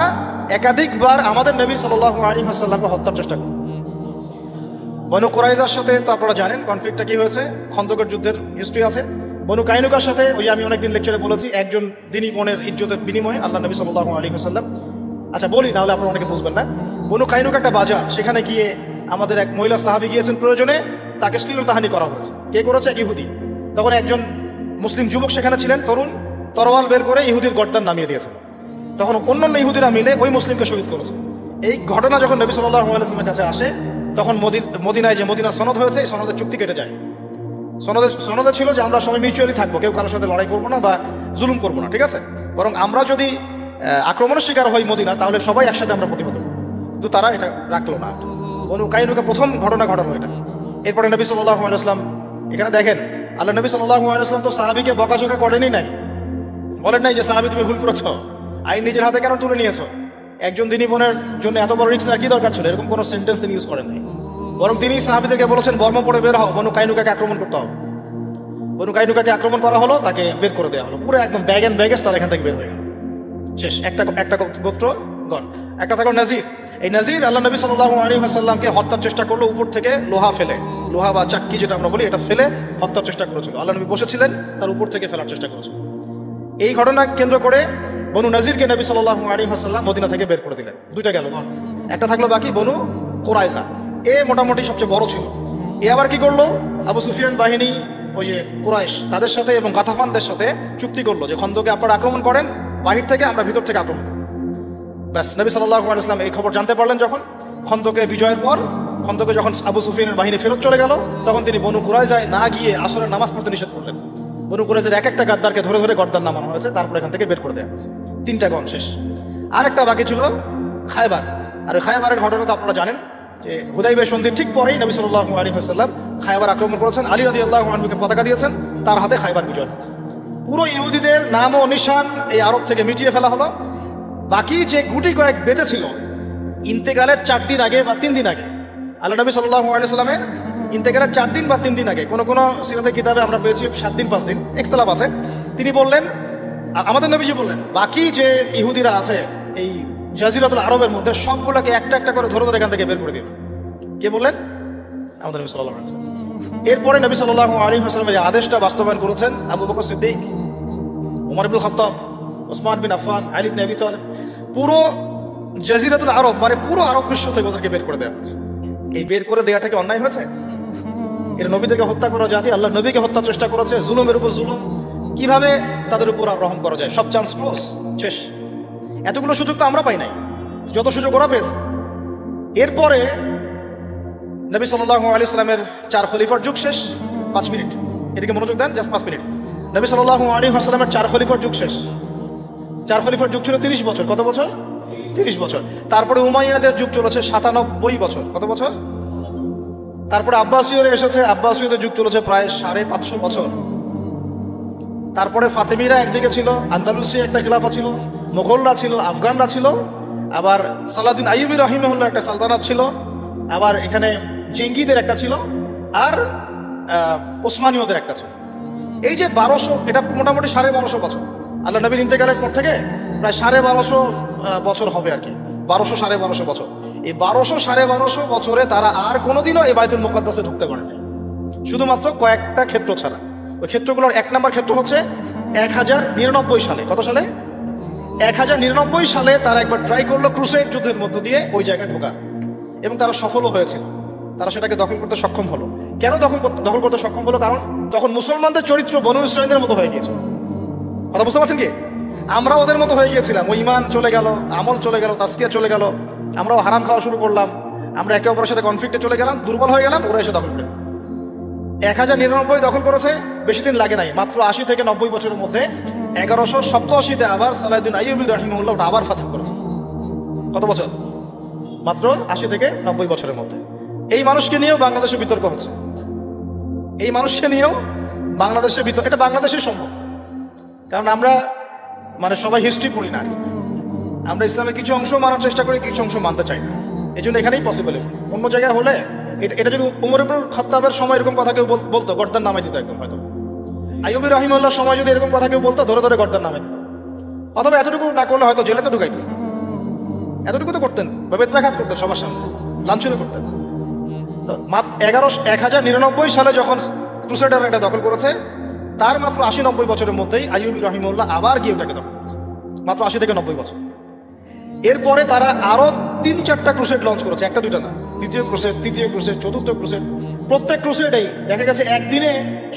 Speaker 2: একাধিকবার আমাদের নবী সাল্লাল্লাহু আলাইহি ওয়াসাল্লামকে হত্যার চেষ্টা করলো। বনু কুরাইজার সাথে তো আপনারা জানেন কনফ্লিক্টটা কি হয়েছে, খন্দকের যুদ্ধের হিস্ট্রি আছে। বনু কাইনুকার সাথে ওই আমি অনেকদিন লেকচারে বলেছি, একজন দিনী বোনের ইজ্জতের বিনিময়ে আল্লাহ নবী সাল্লাল্লাহু আলাইহি ওয়াসাল্লাম, আচ্ছা বলি নাহলে আপনারা অনেকে বুঝবেন না। বনু কাইনুকা একটা বাজার, সেখানে গিয়ে আমাদের এক মহিলা সাহাবী গিয়েছেন প্রয়োজনে, তাকে শ্লীলতাহানি করা হয়েছে। কে করেছে? এক ইহুদি। তখন একজন মুসলিম যুবক সেখানে ছিলেন, তরুণ, তরোয়াল বের করে ইহুদির গর্দান নামিয়ে দিয়েছে। তখন অন্যান্য ইহুদিরা মিলে ওই মুসলিমকে শহীদ করেছে। এই ঘটনা যখন নবী সাল্লাল্লাহু আলাইহি ওয়াসাল্লামের কাছে আসে, তখন মদিনায় যে মদিনা সনদ হয়েছে, এই সনদের চুক্তি কেটে যায়। সনদে ছিল যে আমরা সবাই মিউচুয়ালি থাকবো, কেউ কারোর সাথে লড়াই করবো না বা জুলুম করবো না, ঠিক আছে? বরং আমরা যদি আক্রমণের শিকার হই মদিনা, তাহলে সবাই একসাথে আমরা প্রতিহত করবো। কিন্তু তারা এটা রাখলো না। বনু কাইনুকা প্রথম ঘটনা ঘটানো এটা। এরপরে নবী সাল্লাল্লাহু আলাইহি ওয়াসাল্লাম, এখানে দেখেন আল্লাহ নবী সাল্লাল্লাহু আলাইহি ওয়াসাল্লাম তো সাহাবীকে বকাঝকা করেনই নাই, বলেন নাই যে সাহাবী তুমি ভুল করেছো, আইন নিজের হাতে কেন তুলে নিয়েছো, একজন দিনী বোনের জন্য এত বড় রিস্ক নেওয়ার কি দরকার ছিল, এরকম কোনো সেন্টেন্স তিনি ইউজ করেন নাই। বরং তিনি সাহাবীদেরকে বলেছেন বর্ম পড়ে বের হও, বনু কাইনুকাকে আক্রমণ করতে হবে। বনু কাইনুকাকে আক্রমণ করা হলো, তাকে বের করে দেওয়া হলো, পুরো একদম ব্যাগ এন্ড ব্যাগেজ তারা এখান থেকে বের হয়ে গেল, শেষ। একটা গোত্র গণ। একটা থাকলো নাজির। এই নাজির আল্লাহ নবী সাল্লাল্লাহু আলাইহি ওয়াসাল্লামকে হত্যার চেষ্টা করলো, উপর থেকে লোহা ফেলে, লোহা বা চাক্কি যেটা আমরা বলি, এটা ফেলে হত্যার চেষ্টা করেছিল। আল্লাহ নবী বসেছিলেন, তার উপর থেকে ফেলার চেষ্টা করেছিল। এই ঘটনা কেন্দ্র করে বনু নাজিরকে নবী সাল্লাল্লাহু আলাইহি ওয়াসাল্লাম মদিনা থেকে বের করে দিলেন। দুইটা গেল, একটা থাকলো বাকি বনু কুরাইজা। এ মোটামুটি সবচেয়ে বড় ছিল। এ আবার কি করলো, আবু সুফিয়ান বাহিনী, ওই যে কুরাইশ, তাদের সাথে এবং গাতাফানদের সাথে চুক্তি করলো যে খন্দকে আপনারা আক্রমণ করেন বাহির থেকে, আমরা ভিতর থেকে আক্রমণ করি। ব্যাস, নবী সাল্লাল্লাহু আলাইহি ওয়াসাল্লাম এই খবর জানতে পারলেন যখন, খন্দকে বিজয়ের পর, খন্দকে যখন আবু সুফিয়ানের বাহিনী ফেরত চলে গেল, তখন তিনি বনু কুরাইজায় না গিয়ে আসরের নামাজ পড়তে নিষেধ করলেন। বনু কুরাইজার এক একটা গাদ্দারকে ধরে ধরে গর্দান নামানো হয়েছে, তারপর এখান থেকে বের করে দেওয়া হয়েছে। 3টা গণ শেষ। আরেকটা বাকি ছিল খায়বার। আর খায়বারের ঘটনা তো আপনারা জানেন যে হুদাইবিয়া সন্ধির ঠিক পরেই নবী সাল্লাল্লাহু আলাইহি ওয়াসাল্লাম খায়বার আক্রমণ করেছেন। আলী রাদিয়াল্লাহু আনহুকে পতাকা দিয়েছেন, তার হাতে খায়বার বিজয় হয়েছে। পুরো ইহুদিদের নাম ও নিশান এই আরব থেকে মিটিয়ে ফেলা হলো। বাকি যে গুটি কয়েক বেঁচে ছিল, ইন্তেকালের 4 দিন আগে বা 3 দিন আগে, আল্লাহ নবী সাল্লাল্লাহু আলাইহি ওয়াসাল্লামের ইন্তেকালের 4 দিন বা 3 দিন আগে, কোন সিরাতের কিতাবে আমরা পেয়েছি 7 দিন 5 দিন, ইখতিলাফ আছে। তিনি বললেন, আমাদের নবীজি বললেন, বাকি যে ইহুদিরা আছে এই জাজিরাতুল আরবের মধ্যে, সবগুলোকে একটা একটা করে ধরে ধরে এখান থেকে বের করে দিবেন। কে বললেন? আমাদের নবী সাল্লাল্লাহু আলাইহি ওয়াসাল্লাম। এরপরে নবী সাল্লাল্লাহু আলাইহি ওয়াসাল্লামের আদেশটা বাস্তবায়ন করেছেন আবু বকর সিদ্দিক, ওমর ইবনে খাত্তাব, ওসমান বিন আফফান, আলী ইবনে আবি তালিব। পুরো জাজিরাতুল আরব মানে পুরো আরব বিশ্ব থেকে ওদেরকে বের করে দেওয়া হয়েছে। এই বের করে দেওয়াটা কি অন্যায় হয়েছে? এর নবীদেরকে হত্যা করা জাতি, আল্লাহ নবীকে হত্যার চেষ্টা করেছে, জুলুমের উপর জুলুম, কিভাবে তাদের উপর আর রহম করা যায়, সব চান্স ক্লোজ, শেষ। এতগুলো সুযোগ তো আমরা পাই নাই, যত সুযোগ ওরা পেয়েছে। এরপরে নবী সাল্লাল্লাহু আলাইহি ওয়াসাল্লামের 4 খলিফার যুগ শেষ। 5 মিনিট এদিকে মনোযোগ দেন, জাস্ট 5 মিনিট। নবী সাল্লাল্লাহু আলাইহি ওয়াসাল্লামের 4 খলিফার যুগ শেষ। 4 খলিফার যুগ ছিল 30 বছর। কত বছর? 30 বছর। তারপরে উমাইয়াদের যুগ চলেছে 97 বছর। কত বছর? তারপরে আব্বাসীয়রা এসেছে, আব্বাসীয়দের যুগ চলেছে প্রায় 550 বছর। তারপরে ফাতেমিরা একদিকে ছিল, আন্দালুসি একটা খিলাফা ছিল, মোগলরা ছিল, আফগানরা ছিল, আবার সালাউদ্দিন আইয়ুবী রাহিমাহুল্লাহ একটা সালতানাত ছিল, আবার এখানে চেঙ্গিদের একটা ছিল, আর ওসমানীয়দের একটা ছিল। এই যে 1200, এটা মোটামুটি 1250 বছর। আল্লাহ নবীর ইন্তেকালের পর থেকে প্রায় 1250 বছর হবে আর কি, 1200-1250 বছর। এই 1200-1250 বছরে তারা আর কোনোদিনও এই বাইতুল মুকাদ্দাসে ঢুকতে পারেনি, শুধুমাত্র কয়েকটা ক্ষেত্র ছাড়া। ওই ক্ষেত্রগুলোর 1 নম্বর ক্ষেত্র হচ্ছে 1099 সালে। কত সালে? 1099 সালে তারা একবার ট্রাই করলো ক্রুসেড যুদ্ধের মধ্য দিয়ে ওই জায়গায় ঢোকা, এবং তারা সফলও হয়েছিল। তারা সেটাকে দখল করতে সক্ষম হলো। কেন দখল করতে সক্ষম হলো? কারণ তখন মুসলমানদের চরিত্র বনু ইসরাঈলের মতো হয়ে গিয়েছিল। কথা বুঝতে পারছেন কি? আমরা ওদের মতো হয়ে গিয়েছিলাম। ওই ঈমান চলে গেল, আমল চলে গেল, তাসকিয়া চলে গেল, আমরাও হারাম খাওয়া শুরু করলাম, আমরা একে অপরের সাথে কনফ্লিক্টে চলে গেলাম, দুর্বল হয়ে গেলাম, ওরা এসে দখল করে 1099 দখল করেছে। বেশি দিন লাগে নাই, মাত্র 80 থেকে 90 বছরের মধ্যে 1187-তে আবার সালাউদ্দিন আইয়ুবী রাহিমাহুল্লাহ আবার ফাতহ করেছে। কত বছর? মাত্র 80 থেকে 90 বছরের মধ্যে। এই মানুষকে নিয়েও বাংলাদেশে বিতর্ক হচ্ছে, এই মানুষকে নিয়েও বাংলাদেশে বিতর্ক। এটা বাংলাদেশে সম্ভব, কারণ আমরা মানে সবাই হিস্ট্রি পড়ি না, আমরা ইসলামের কিছু অংশ মানার চেষ্টা করি, কিছু অংশ মানতে চাই না, এই জন্য এখানেই পসিবল। অন্য জায়গায় হলে এটা যদি উমর ইবনে খাত্তাবের সময় এরকম কথা কেউ বলতো, গর্দান নামাই দিত একদম। হয়তো আইয়ুবী রাহিমাহুল্লাহর সময় যদি এরকম কথা কেউ বলতো, ধরে ধরে গর্দান নামাই দিত, অথবা এতটুকু না করলে হয়তো জেলে তো ঢুকাইতো। এতটুকু তো করতেন, বা বেত্রাঘাত করতেন, সবার সামনে লাঞ্ছনা করতেন। 1099 সালে যখন ক্রুসেডাররা এটা দখল করেছে, তার মাত্র 80-90 বছরের মধ্যেই আইয়ুবী রাহিমাহুল্লাহ আবার গিয়ে ওটাকে দখল করেছে, মাত্র 80 থেকে 90 বছর। এরপরে তারা আরো 3-4টা ক্রুসেড লঞ্চ করেছে, একটা দুটা না, দ্বিতীয় ক্রুসেড, তৃতীয় ক্রুসেড, চতুর্থ ক্রুসেড। প্রত্যেক ক্রুসেডেই দেখা গেছে একদিনে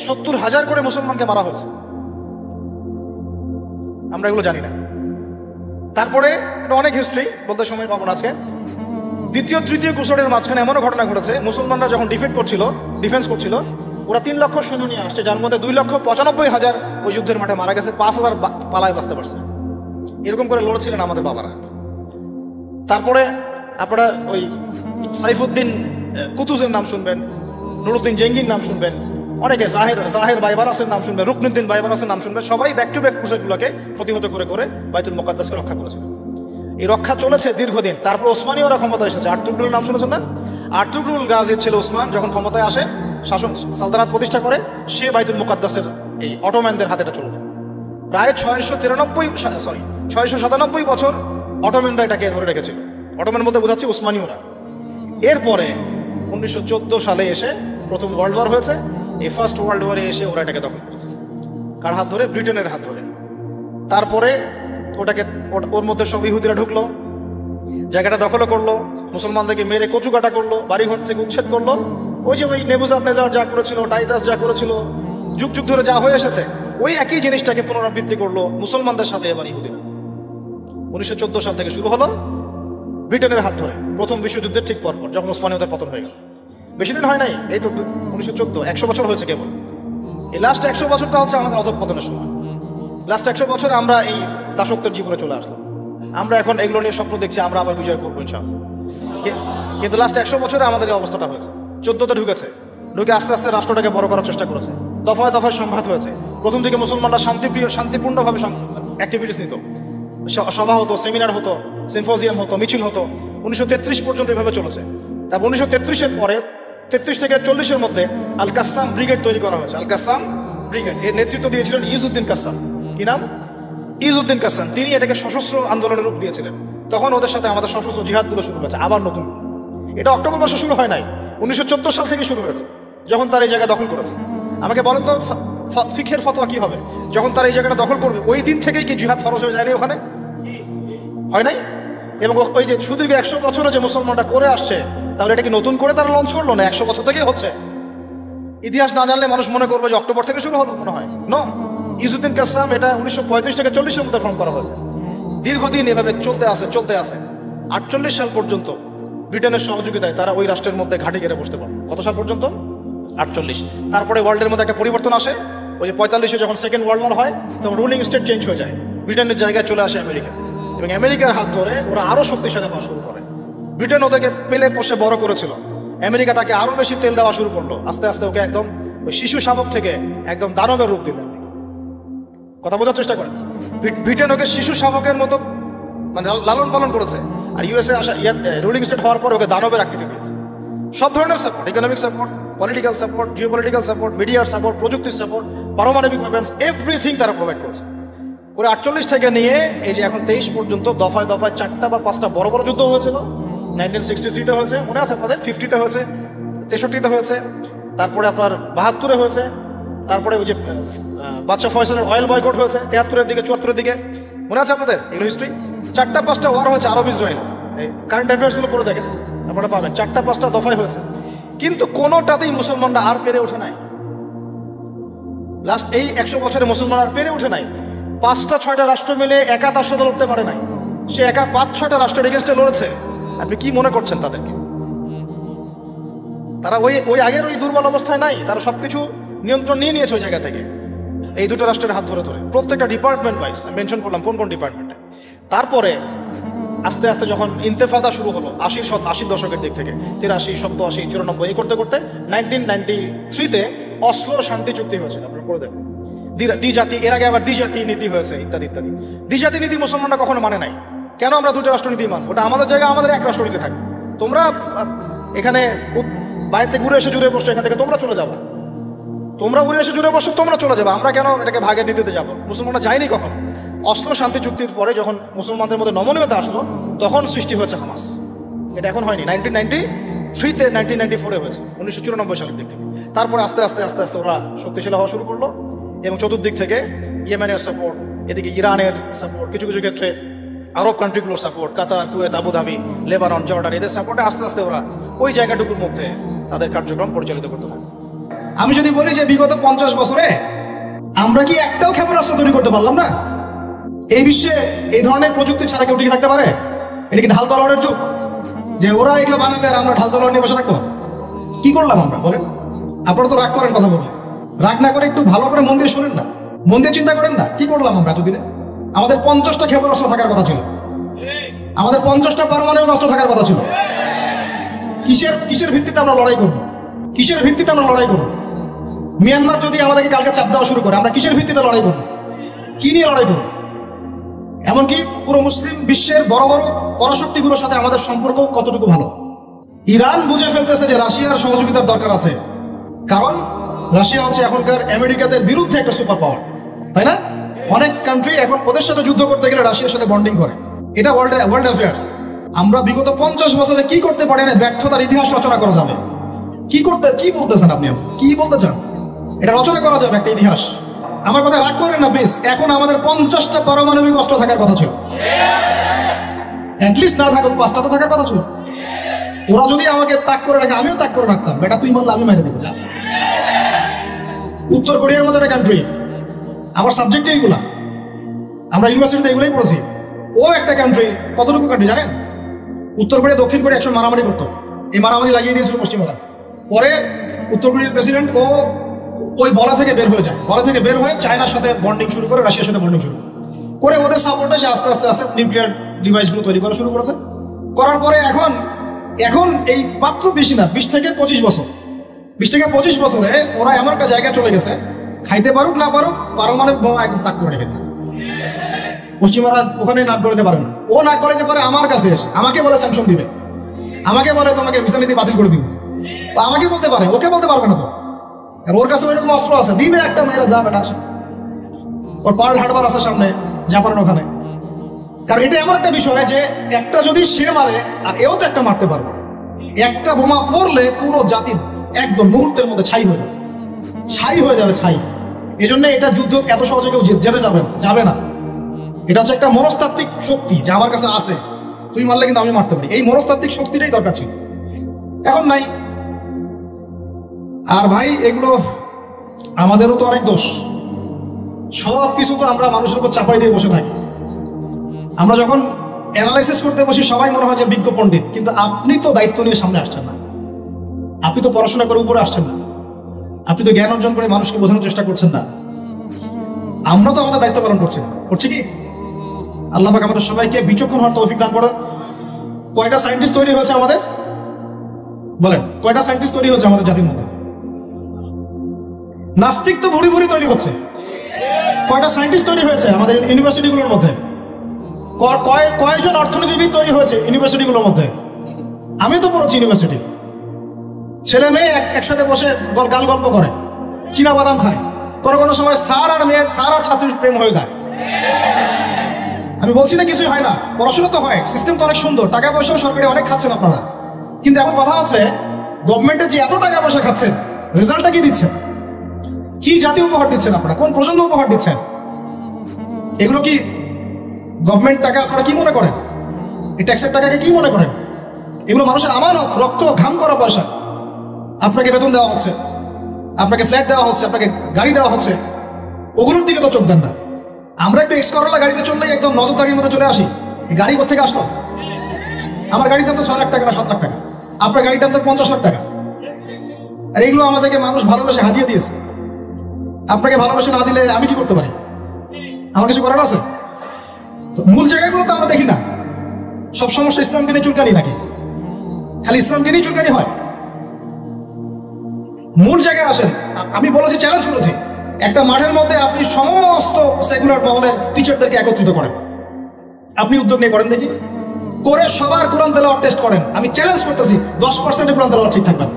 Speaker 2: 70,000 করে মুসলমানকে মারা হয়েছে, আমরা এগুলো জানি না। তারপরে এটা অনেক হিস্ট্রি, বলতে সময় পাবো না আজকে। দ্বিতীয় তৃতীয় ক্রুসেডের মাঝখানে এমনও ঘটনা ঘটেছে, মুসলমানরা যখন ডিফেন্স করছিল, ওরা 3 লক্ষ সৈন্য নিয়ে আসছে, যার মধ্যে 2,95,000 ওই যুদ্ধের মাঠে মারা গেছে, 5,000 পালায় বাঁচতে পারছে। এরকম করে লড়ছিলেন আমাদের বাবারা। তারপরে আপনারা ওই সাইফুদ্দিন কুতুজের নাম শুনবেন, নুরুদ্দিন জেঙ্গির নাম শুনবেন, অনেকে জাহের বাইবারাসের নাম শুনবেন, রুকনুদ্দিন বাইবারাসের নাম শুনবেন। সবাই ব্যাক টু ব্যাক ক্রুসেডগুলোকে প্রতিহত করে করে বাইতুল মুকাদ্দাসকে রক্ষা করেছে। এই রক্ষা চলেছে দীর্ঘদিন। তারপর ওসমানীয়রা ক্ষমতায় এসেছে। আর্তুগরুলের নাম শুনেছেন না? আর্তুগরুল গাজীর ছেলে ওসমান যখন ক্ষমতায় আসে, সালতানাত প্রতিষ্ঠা করে, সে বাইতুল মুকাদ্দাসের এই অটোম্যানদের হাতে চলে যায়। প্রায় 697 বছর অটোম্যানরা এটাকে ধরে রেখেছিল। অটোম্যান বলতে বোঝাচ্ছি উসমানীয়রা। এরপরে 1914 সালে এসে প্রথম ওয়ার্ল্ড ওয়ার হয়েছে। এই ফার্স্ট ওয়ার্ল্ড ওয়ারে এসে ওরা এটাকে দখল করেছে। কার হাত ধরে? ব্রিটেনের হাত ধরে। তারপরে ওর মধ্যে সব ইহুদিরা ঢুকলো, জায়গাটা দখল করলো, মুসলমানদেরকে মেরে কচুকাটা করলো, বাড়িঘর থেকে উচ্ছেদ করলো। ওই যে ওই নেবুজাদনেজার যা করেছিল, টাইটাস যা করেছিল, যুগ যুগ ধরে যা হয়ে এসেছে, ওই একই জিনিসটাকে পুনরাবৃত্তি করলো মুসলমানদের সাথে এবার ইহুদিরা। 1914 সাল থেকে শুরু হলো ব্রিটেনের হাত ধরে, প্রথম বিশ্বযুদ্ধের ঠিক পরপর, যখন ওসমানীয়দের পতন হয়ে গেল। বেশি দিন হয় নাই, এই তো 1914, 100 বছর হয়েছে কেবল। এই লাস্ট 100 বছরটা হচ্ছে আমাদের অধঃপতনের সময়। লাস্ট 100 বছরে আমরা এই দাসত্বের জীবনে চলে আসলাম। আমরা এখন এগুলো নিয়ে স্বপ্ন দেখছি, আমরা আবার বিজয় করবো ইনশাআল্লাহ। কিন্তু লাস্ট 100 বছরে আমাদের এই অবস্থাটা হয়েছে। 14তে ঢুকে আস্তে আস্তে রাষ্ট্রটাকে বড় করার চেষ্টা করেছে। দফায় দফায় সংঘাত হয়েছে। প্রথম দিকে মুসলমানরা শান্তিপূর্ণভাবে অ্যাক্টিভিটিস নিত, সভা হতো, সেমিনার হতো, সিম্পোজিয়াম হতো, মিছিল হতো। 1933 পর্যন্ত এভাবে চলেছে। তারপর 1933-এর পরে 33 থেকে 40-এর মধ্যে আল কাসাম ব্রিগেড তৈরি করা হয়েছে। আল কাসাম ব্রিগেড এর নেতৃত্ব দিয়েছিলেন ইজউদ্দিন কাসাম। কি নাম? ইজউদ্দিন কাসাম। তিনি এটাকে সশস্ত্র আন্দোলনের রূপ দিয়েছিলেন। তখন ওদের সাথে আমাদের সশস্ত্র জিহাদগুলো শুরু হয়েছে, আবার নতুন। এটা অক্টোবর মাসে শুরু হয় নাই, 1914 সাল থেকে শুরু হয়েছে, যখন তার এই জায়গা দখল করেছে। আমাকে বলেন তো ফিকহের ফতোয়া কি হবে যখন তার এই জায়গাটা দখল করবে? ওই দিন থেকেই কি জিহাদ ফরজ হয়ে যায়নি ওখানে? হয় নাই? এবং ওই যে সুদীর্ঘ 100 বছরে যে মুসলমানরা করে আসছে, তাহলে এটা কি নতুন করে তারা লঞ্চ করলো না? 100 বছর থেকেই হচ্ছে। ইতিহাস না জানলে মানুষ মনে করবে যে অক্টোবর থেকে শুরু হলো, মনে হয় ন। ইজউদ্দিন কাসাম এটা 1935 থেকে 40-এর মধ্যে ফর্ম করা হয়েছে। দীর্ঘদিন এভাবে চলতে আসে 48 সাল পর্যন্ত ব্রিটেনের সহযোগিতায় তারা ওই রাষ্ট্রের মধ্যে ঘাঁটি গেড়ে বসতে পারে। কত সাল পর্যন্ত? 48। তারপরে ওয়ার্ল্ডের মধ্যে একটা পরিবর্তন আসে। ওই যে 45-এ যখন সেকেন্ড ওয়ার্ল্ড ওয়ার হয়, তখন রুলিং স্টেট চেঞ্জ হয়ে যায়। ব্রিটেনের জায়গায় চলে আসে আমেরিকা, এবং আমেরিকার হাত ধরে ওরা আরো শক্তিশালী হওয়া শুরু করে। ব্রিটেন ওদেরকে পেলে পোষে বড় করেছিল, আমেরিকা তাকে আরো বেশি তেল দেওয়া শুরু করলো। আস্তে আস্তে ওকে একদম ওই শিশু শাবক থেকে একদম দানবের রূপ দিল। কথা বোঝার চেষ্টা করেন। ব্রিটেন ওকে শিশু শাবকের মতো মানে লালন পালন করেছে, আর ইউএসএ আসা রুলিং স্টেট হওয়ার পর ওকে দানবের আকৃতি দিয়েছে। সব ধরনের support, economic support, political support, geopolitical support, মিডিয়ার সাপোর্ট, প্রযুক্তির সাপোর্ট, পারমাণবিক ওয়েপন্স, এভরিথিং তারা প্রোভাইড করেছে। করে 48 থেকে নিয়ে এই যে এখন 23 পর্যন্ত দফায় দফায় 4টা বা 5টা বড় বড় যুদ্ধ হয়েছিল। 1963-তে হয়েছে, মনে আছে আপনাদের? 50-তে হয়েছে, 63-তে হয়েছে, তারপরে আপনার 72-এ হয়েছে, তারপরে ওই যে বাদশা ফয়সালের অয়েল বয়কট হয়েছে 73-এর দিকে, 74-এর দিকে, মনে আছে আপনাদের এগুলো হিস্ট্রি? 4টা 5টা ওয়ার হয়েছে আরব ইসরায়েল। এই কারেন্ট অ্যাফেয়ার্সগুলো পড়ে দেখেন, আপনারা পাবেন। 4টা 5টা দফায় হয়েছে, কিন্তু কোনোটাতেই মুসলমানরা আর পেরে ওঠে নাই। লাস্ট এই 100 বছরে মুসলমান আর পেরে ওঠে নাই। 5টা 6টা রাষ্ট্র মিলে একা তার সাথে লড়তে পারে নাই। সে একা 5-6টা রাষ্ট্রের এগেনস্টে লড়েছে। আপনি কি মনে করছেন তাদেরকে? তারা ওই আগের ওই দুর্বল অবস্থায় নাই, তারা সবকিছু নিয়ন্ত্রণ নিয়ে নিয়েছে ওই জায়গা থেকে, এই দুটো রাষ্ট্রের হাত ধরে ধরে। প্রত্যেকটা ডিপার্টমেন্ট ওয়াইজ আমি মেনশন করলাম কোন কোন ডিপার্টমেন্টে। তারপরে আস্তে আস্তে যখন ইন্তেফাদা শুরু হলো 80 দশকের দিক থেকে 83, 87, 94 এই করতে করতে 1993-তে অসলো শান্তি চুক্তি হয়েছিল। আপনারা পড়ে দেখুন। দ্বিজাতি, এর আগে আবার দ্বিজাতি নীতি হয়েছে, ইত্যাদি ইত্যাদি। দ্বিজাতি নীতি মুসলমানরা কখনো মানে নাই। কেন আমরা দুটো রাষ্ট্রনীতি মানব? ওটা আমাদের জায়গায় আমাদের এক রাষ্ট্রনীতি থাকে। তোমরা এখানে বাইরে থেকে ঘুরে এসে জুড়ে বসছো, এখান থেকে তোমরা চলে যাবো, তোমরা উড়ে এসে জুড়ে বসো, তোমরা চলে যাবে, আমরা কেন এটাকে ভাগের নীতিতে যাবো? মুসলমানরা যায়নি কখন। অসলো শান্তি চুক্তির পরে যখন মুসলমানদের মধ্যে নমনীয়তা আসলো, তখন সৃষ্টি হয়েছে হামাস। এটা এখন হয়নি, 1993-তে 1994-এ হয়েছে, 1994 সালের দিক থেকে। তারপরে আস্তে আস্তে আস্তে আস্তে ওরা শক্তিশালী হওয়া শুরু করলো, এবং চতুর্দিক থেকে ইয়েমেনের সাপোর্ট, এদিকে ইরানের সাপোর্ট, কিছু কিছু ক্ষেত্রে আরব কান্ট্রিগুলোর সাপোর্ট, কাতার, কুয়েত, আবুধাবি, লেবানন, জর্ডান, এদের সাপোর্টে আস্তে আস্তে ওরা ওই জায়গাটুকুর মধ্যে তাদের কার্যক্রম পরিচালিত করতে থাকে।
Speaker 1: আমি যদি বলি যে বিগত 50 বছরে আমরা কি একটাও ক্ষেপণাস্ত্র তৈরি করতে পারলাম না? এই বিশ্বে এই ধরনের প্রযুক্তি ছাড়া কেউ টিকে থাকতে পারে? এটা কি ঢাল তলোয়ারের যুগ যে ওরা এগুলো বানাবে আর আমরা ঢাল তলোয়ার নিয়ে বসে থাকবো? কি করলাম আমরা বলেন? আপনারা তো রাগ করেন কথা বলে, রাগ না করে একটু ভালো করে মন দিয়ে শুনেন না, মন দিয়ে চিন্তা করেন না। কি করলাম আমরা এতদিনে? আমাদের 50টা ক্ষেপণাস্ত্র থাকার কথা ছিল, আমাদের 50টা পারমাণবিক অস্ত্র থাকার কথা ছিল। কিসের ভিত্তিতে আমরা লড়াই করবো? কিসের ভিত্তিতে আমরা লড়াই করবো? মিয়ানমার যদি আমাদেরকে কালকে চাপ দেওয়া শুরু করে, আমরা কিসের ভিত্তিতে লড়াই করবো? কি নিয়ে লড়াই করবো? এমনকি পুরো মুসলিম বিশ্বের বড় বড় পরাশক্তিগুলোর সাথে আমাদের সম্পর্ক কতটুকু ভালো? ইরান বুঝে ফেলতেছে যে রাশিয়ার সহযোগিতার দরকার আছে, কারণ রাশিয়া হচ্ছে এখনকার আমেরিকাদের বিরুদ্ধে একটা সুপার পাওয়ার, তাই না? অনেক কান্ট্রি এখন ওদের সাথে যুদ্ধ করতে গেলে রাশিয়ার সাথে বন্ডিং করে। এটা ওয়ার্ল্ড অ্যাফেয়ার্স। আমরা বিগত 50 বছরে কি করতে পারি না, ব্যর্থতার ইতিহাস রচনা করা যাবে। কি বলতেছেন আপনি? কি বলতে চান? এটা রচনা করা যাবে একটা ইতিহাস। আমার কথা রাগ করেন না প্লিজ। এখন আমাদের 50টা পারমাণবিক অস্ত্র থাকার কথা ছিল, অ্যাটলিস্ট না থাকুক 5টা তো থাকার কথা ছিল। ওরা যদি আমাকে তাক করে রাখে, আমিও তাক করে রাখতাম। বেটা তুই মারলে আমি মেরে দেবো, যা। উত্তর কোরিয়ার মতো একটা কান্ট্রি, আমার সাবজেক্টে এইগুলা, আমরা ইউনিভার্সিটিতে এগুলোই পড়েছি। ও একটা কান্ট্রি, কতটুকু কান্ট্রি জানেন? উত্তর কোরিয়া দক্ষিণ কোরিয়া একসময় মারামারি করতো, এই মারামারি লাগিয়ে দিয়েছিল পশ্চিমারা। পরে উত্তর কোরিয়ার প্রেসিডেন্ট ওই বলা থেকে বের হয়ে যায়, বলা থেকে বের হয়ে চায়নার সাথে বন্ডিং শুরু করে, রাশিয়ার সাথে বন্ডিং শুরু করে ওদের সাপোর্টে সে আস্তে আস্তে আস্তে নিউক্লিয়ার ডিভাইসগুলো তৈরি করা শুরু করেছে। করার পরে এখন এই মাত্র বেশি না, 20 থেকে 25 বছরে ওরা এমন একটা জায়গায় চলে গেছে, খাইতে পারুক না পারুক পারমাণবিক বোমা একদম তাক করে রেখে দিয়েছে। পশ্চিমারা ওখানে নাক গলাতে পারে না, ও নাক গলাতে পারে আমার কাছে এসে, আমাকে বলে স্যাংশন দিবে, আমাকে বলে তোমাকে ভিসা নীতি বাতিল করে দিব। আমাকে বলতে পারে, ওকে বলতে পারবে না তো, কারণ ওর কাছে ওইরকম অস্ত্র আছে, দিবে একটা মেয়েরা যা বেটা আসে। ওর পার্ল হারবার আছে সামনে জাপানের ওখানে। কারণ এটা এমন একটা বিষয় যে একটা যদি সে মারে আর এও তো একটা মারতে পারবে, একটা বোমা পড়লে পুরো জাতি একদম মুহূর্তের মধ্যে ছাই হয়ে যাবে। এই জন্য এটা যুদ্ধ এত সহজে কেউ যেতে যাবে না। এটা হচ্ছে একটা মনস্তাত্ত্বিক শক্তি যে আমার কাছে আছে, তুই মারলে কিন্তু আমি মারতে পারি। এই মনস্তাত্ত্বিক শক্তিটাই দরকার ছিল, এখন নাই। আর ভাই এগুলো আমাদেরও তো অনেক দোষ, সব কিছু তো আমরা মানুষের উপর চাপাই দিয়ে বসে থাকি। আমরা যখন অ্যানালাইসিস করতে বসি সবাই মনে হয় যে বিজ্ঞ পণ্ডিত, কিন্তু আপনি তো দায়িত্ব নিয়ে সামনে আসছেন না, আপনি তো পড়াশোনা করে উপরে আসছেন না, আপনি তো জ্ঞান অর্জন করে মানুষকে বোঝানোর চেষ্টা করছেন না। আমরা তো আমাদের দায়িত্ব পালন করছি কি? আল্লাহ পাক আমাদের সবাইকে বিচক্ষণ হওয়ার তৌফিক দান করেন। কয়টা সায়েন্টিস্ট তৈরি হয়েছে আমাদের? বলেন, কয়টা সায়েন্টিস্ট তৈরি হচ্ছে আমাদের জাতির মধ্যে? নাস্তিক তো ভুরি ভুরি তৈরি হচ্ছে। কয়টা সায়েন্টিস্ট তৈরি হয়েছে আমাদের ইউনিভার্সিটিগুলোর মধ্যে? কয়জন অর্থনীতিবিদ তৈরি হয়েছে ইউনিভার্সিটিগুলোর মধ্যে? আমি তো পড়েছি ইউনিভার্সিটি, ছেলে মেয়ে একসাথে বসে গাল গল্প করে, চীনা বাদাম খায়, কোনো সময় স্যার আর ছাত্রীর প্রেম হয়ে যায়। আমি বলছি না কিছুই হয় না, পড়াশোনা তো হয়, সিস্টেম তো অনেক সুন্দর, টাকা পয়সাও সরকারি অনেক খাচ্ছেন আপনারা। কিন্তু এখন কথা হচ্ছে গভর্নমেন্টের যে এত টাকা পয়সা খাচ্ছেন, রেজাল্টটা কি দিচ্ছেন? কি জাতীয় উপহার দিচ্ছেন আপনারা? কোন প্রজন্ম উপহার দিচ্ছেন? এগুলো কি গভর্নমেন্ট টাকা? আপনারা কি মনে করেন? এই ট্যাক্সের টাকাকে কি মনে করেন? এগুলো মানুষের আমানত, রক্ত ঘাম করা পয়সা। আপনাকে বেতন দেওয়া হচ্ছে, আপনাকে ফ্ল্যাট দেওয়া হচ্ছে, আপনাকে গাড়ি দেওয়া হচ্ছে, ওগুলোর দিকে তো চোখ দেন না। আমরা একটু এক্সকরলা গাড়িতে চললেই একদম নজরদারির মধ্যে চলে আসি। গাড়ি কোথেকে আসলো? আমার গাড়ির দাম তো 6 লাখ টাকা না 7 লাখ টাকা, আপনার গাড়ির দাম তো 50 লাখ টাকা। আর এগুলো আমাদেরকে মানুষ ভালোবেসে হাতিয়ে দিয়েছে। আপনাকে ভালোবেসে না দিলে আমি কি করতে পারি? আমার কিছু করার আছে? তো মূল জায়গাগুলো তো আমরা দেখি না।
Speaker 2: সব সমস্যা ইসলামকে নিয়ে চুলকানি নাকি? খালি ইসলামকে নিয়ে চুলকানি হয়? মূল জায়গায় আসেন। আমি বলেছি, চ্যালেঞ্জ করেছি, একটা মাঠের মধ্যে আপনি সমস্ত সেকুলার মহলের টিচারদেরকে একত্রিত করেন, আপনি উদ্যোগ নিয়ে করেন দেখি, করে সবার কোরআন তেলাওয়াত টেস্ট করেন। আমি চ্যালেঞ্জ করতেছি 10% কোরআন তেলাওয়াত ঠিক থাকবে না।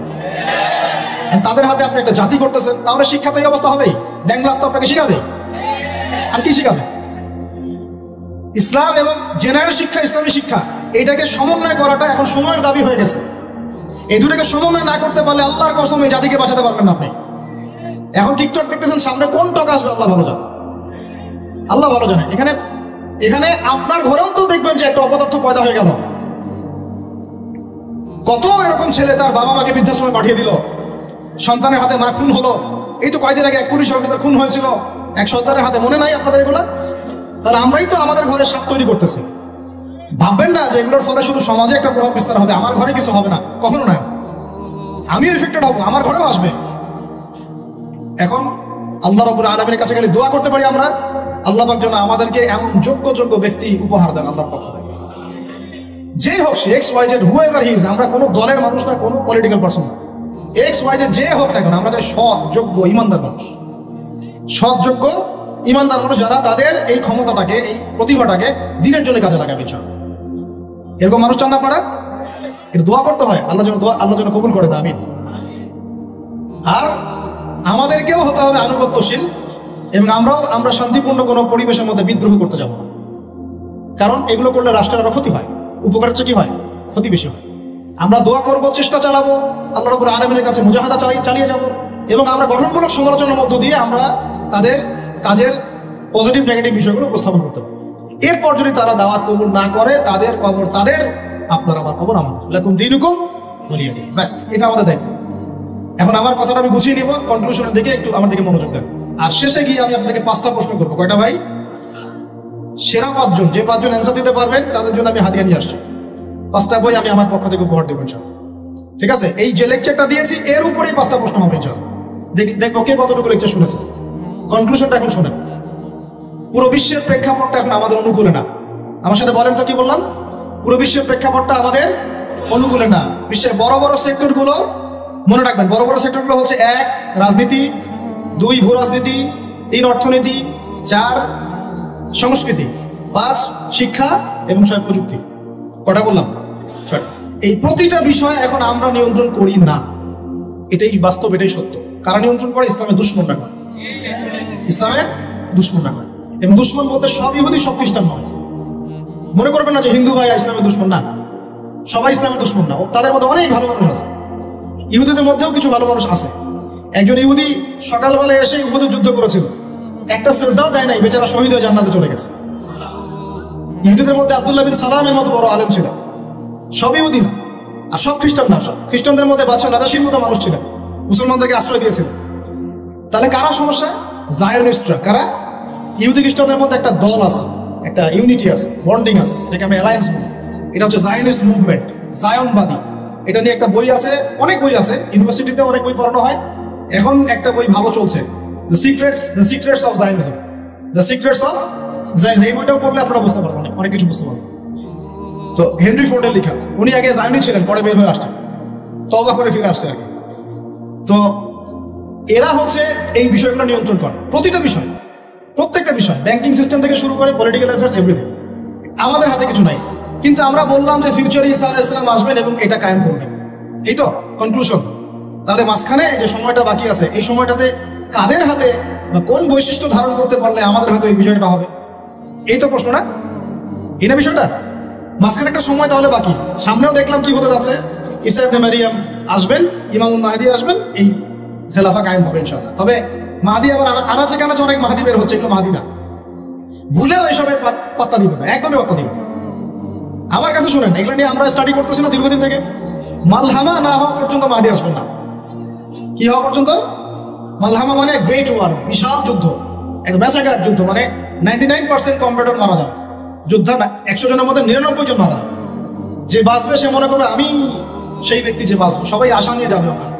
Speaker 2: তাদের হাতে আপনি একটা জাতি করতেছেন, তাহলে শিক্ষা তো এই অবস্থা হবেই। ব্যাংলা তো আপনাকে শিখাবে, আর কি শিখাবে? ইসলাম এবং জেনারেল শিক্ষা, ইসলামী শিক্ষা, এইটাকে সমন্বয় করাটা এখন সময়ের দাবি হয়ে গেছে। এই দুটোকে সমন্বয় না করতে পারলে আল্লাহর কসম এই জাতিকে বাঁচাতে পারবেন না আপনি। এখন টিকটক দেখতেছেন, সামনে কোন টক আসবে আল্লাহ ভালো জানে, আল্লাহ ভালো জানে। এখানে এখানে আপনার ঘরেও তো দেখবেন যে একটা অপদার্থ পয়দা হয়ে গেল। কত এরকম ছেলে তার বাবা মাকে বৃদ্ধাশ্রমে পাঠিয়ে দিল, সন্তানের হাতে মা খুন হলো। এই তো কয়েকদিন আগে এক পুলিশ অফিসার খুন হয়েছিল এক সন্তানের হাতে, মনে নাই আপনাদের এগুলা? তাহলে আমরাই তো আমাদের ঘরে সাপ তৈরি করতেছি। ভাববেন না যে এগুলোর ফলে শুধু সমাজে একটা প্রভাব বিস্তার হবে, আমার ঘরে কিছু হবে না, কখনো না। আমিও এফেক্টেড হবো, আমার ঘরেও আসবে। এখন আল্লাহ রাব্বুল আলামিনের কাছে খালি দোয়া করতে পারি আমরা, আল্লাহ পাক যেন আমাদেরকে এমন যোগ্য যোগ্য ব্যক্তি উপহার দেন আল্লাহর পক্ষ থেকে। যে হোক সে X Y Z, however he is, আমরা কোনো দলের মানুষ না, কোনো পলিটিক্যাল পারসন না। এক্স ওয়াই জেড যে হোক না কেন, আমরা চাই সৎ, যোগ্য, ইমানদার মানুষ। সৎ, যোগ্য, ইমানদার মানুষ যারা তাদের এই ক্ষমতাটাকে, এই প্রতিভাটাকে দিনের জন্য কাজে লাগাবে। এরকম মানুষ চান না আপনারা? এটা দোয়া করতে হয়, আল্লাহ যেন কবুল করে দেয়, আমিন। আর আমাদেরকেও হতে হবে আনুগত্যশীল, এবং আমরা শান্তিপূর্ণ কোনো পরিবেশের মধ্যে বিদ্রোহ করতে যাব না। কারণ এগুলো করলে রাষ্ট্রের আরো ক্ষতি হয়, উপকারের চেয়ে কি হয়, ক্ষতি বেশি হয়। আমরা দোয়া করব, চেষ্টা চালাবো, আল্লাহ রাব্বুল আলামিনের কাছে মুজাহাদা চালিয়ে যাব, এবং আমরা গঠনমূলক সমালোচনার মধ্য দিয়ে আমরা তাদের কাজের পজিটিভ নেগেটিভ বিষয়গুলো উপস্থাপন করতে পারি। এরপর যদি তারা দাওয়াত কবুল না করে, তাদের কবর তাদের, আপনার আমার কবর আমাদের। লাকুম দীনুকুম ওয়ালিয়া দীন। ব্যাস, এটা আমাদের দায়িত্ব। এখন আমার কথাটা আমি গুছিয়ে নিব, কনক্লুশনের দিকে একটু আমার দিকে মনোযোগ দেন। আর শেষে গিয়ে আমি আপনাকে 5টা প্রশ্ন করবো। কয়টা ভাই? সেরা 5 জন, যে 5 জন অ্যান্সার দিতে পারবেন তাদের জন্য আমি হাদিয়া নিয়ে আসছি। 5টা বই আমি আমার পক্ষ থেকে উপহার দেবো ইনশাআল্লাহ। ঠিক আছে? এই যে লেকচারটা দিয়েছি এর উপরেই 5টা প্রশ্ন হবে ইনশাআল্লাহ। দেখবো কে কতটুকু লেকচার শুনেছে। কনক্লুশনটা এখন শোনেন। পুরো বিশ্বের প্রেক্ষাপটটা এখন আমাদের অনুকূলে না। আমার সাথে বলেন তো, কি বললাম? পুরো বিশ্বের প্রেক্ষাপটটা আমাদের অনুকূলে না। বিশ্বের বড় বড় সেক্টরগুলো মনে রাখবেন, বড় বড় সেক্টরগুলো হচ্ছে 1 রাজনীতি, 2 ভূ রাজনীতি, 3 অর্থনীতি, 4 সংস্কৃতি, 5 শিক্ষা এবং 6 প্রযুক্তি। কটা বললাম? 6। এই প্রতিটা বিষয় এখন আমরা নিয়ন্ত্রণ করি না, এটাই বাস্তব, এটাই সত্য। কারা নিয়ন্ত্রণ করে? ইসলামের দুশমনরা করে। ইসলামের দুশমনরা করে। এবং দুশমন বলতে সব ইহুদি, সব খ্রিস্টান নয়। মনে করবেন না যে হিন্দু ভাই ইসলামের দুশমন, না, সবাই ইসলামের দুশমন না। তাদের মধ্যে অনেক ভালো মানুষ আছে, ইহুদিদের মধ্যেও কিছু ভালো মানুষ আছে। একজন ইহুদি সকালবেলা এসে ইহুদি যুদ্ধ করেছিল, একটা সেজদাও দেয় নাই, বেচারা শহীদ হয়ে জান্নাতে চলে গেছে। ইহুদিদের মধ্যে আব্দুল্লাহ বিন সালামের মতো বড় আলেম ছিলেন। সব ইহুদি না, আর সব খ্রিস্টান না। সব খ্রিস্টানদের মধ্যে বাদশা নাজাশীর মতো মানুষ ছিলেন, মুসলমানদেরকে আশ্রয় দিয়েছিলেন। তাহলে কারা সমস্যা? জায়নিস্টরা। কারা? ইহুদি খ্রিস্টানদের মধ্যে একটা দল আছে, একটা ইউনিটি আছে, বন্ডিং আছে, এটাকে আমি অ্যালায়েন্স বলি। এটা হচ্ছে জায়নিস্ট মুভমেন্ট, জায়নবাদী। এটা নিয়ে একটা বই আছে, অনেক বই আছে, ইউনিভার্সিটিতে অনেক বই পড়ানো হয়। এখন একটা বই ভালো চলছে, the secrets of Zionism, the secrets of Zionism. এই বইটাও পড়লে আপনারা বুঝতে পারবেন, অনেক কিছু বুঝতে পারবেন। তো হেনরি ফোর্ডের লেখা, উনি আগে জায়নি ছিলেন, পরে বের হয়ে আসছেন, তওবা করে ফিরে আসছে আর কি। তো এরা হচ্ছে এই বিষয়গুলো নিয়ন্ত্রণ করে, প্রতিটা বিষয়, প্রত্যেকটা বিষয়, ব্যাংকিং সিস্টেম থেকে শুরু করে পলিটিক্যাল অ্যাফেয়ার্স, এভরিথিং। আমাদের হাতে কিছু নাই, কিন্তু আমরা বললাম যে ফিউচারে ঈসা আলাইহিস সালাম আসবেন এবং এটা কায়েম করবেন। এই তো কনক্লুশন। তাহলে মাঝখানে যে সময়টা বাকি আছে, এই সময়টাতে কাদের হাতে বা কোন বৈশিষ্ট্য ধারণ করতে পারলে আমাদের হাতে এই বিষয়টা হবে? এই তো প্রশ্ন, না? এই না বিষয়টা? মাঝখানে একটা সময় তাহলে বাকি। সামনেও দেখলাম কি হতে যাচ্ছে, ঈসা ইবনে মারিয়াম আসবেন, ইমামুল মাহদী আসবেন, এই খেলাফা কায়েম হবে ইনশাআল্লাহ। তবে মাহদী আবার আনাচে কানাচে অনেক মাহদী বের হচ্ছে, এগুলো মাহদী না। ভুলেও এসবের পাত্তা দিবে না, একদমই পাত্তা দিবে না। আমার কাছে শুনেন, এগুলো নিয়ে আমরা স্টাডি করতেছি না দীর্ঘদিন থেকে। মালহামা না হওয়া পর্যন্ত মাহদী আসবেন না। কি হওয়া পর্যন্ত? মালহামা মানে গ্রেট ওয়ার, বিশাল যুদ্ধ, এক ম্যাসাকার যুদ্ধ, মানে 99% কম্পিউটার মারা যাবে। যোদ্ধা না, 100 জনের মধ্যে 99 জন মারা যাবে। যে বাঁচবে সে মনে করবে আমি সেই ব্যক্তি যে বাঁচবে, সবাই আশা নিয়ে যাবে ওখানে।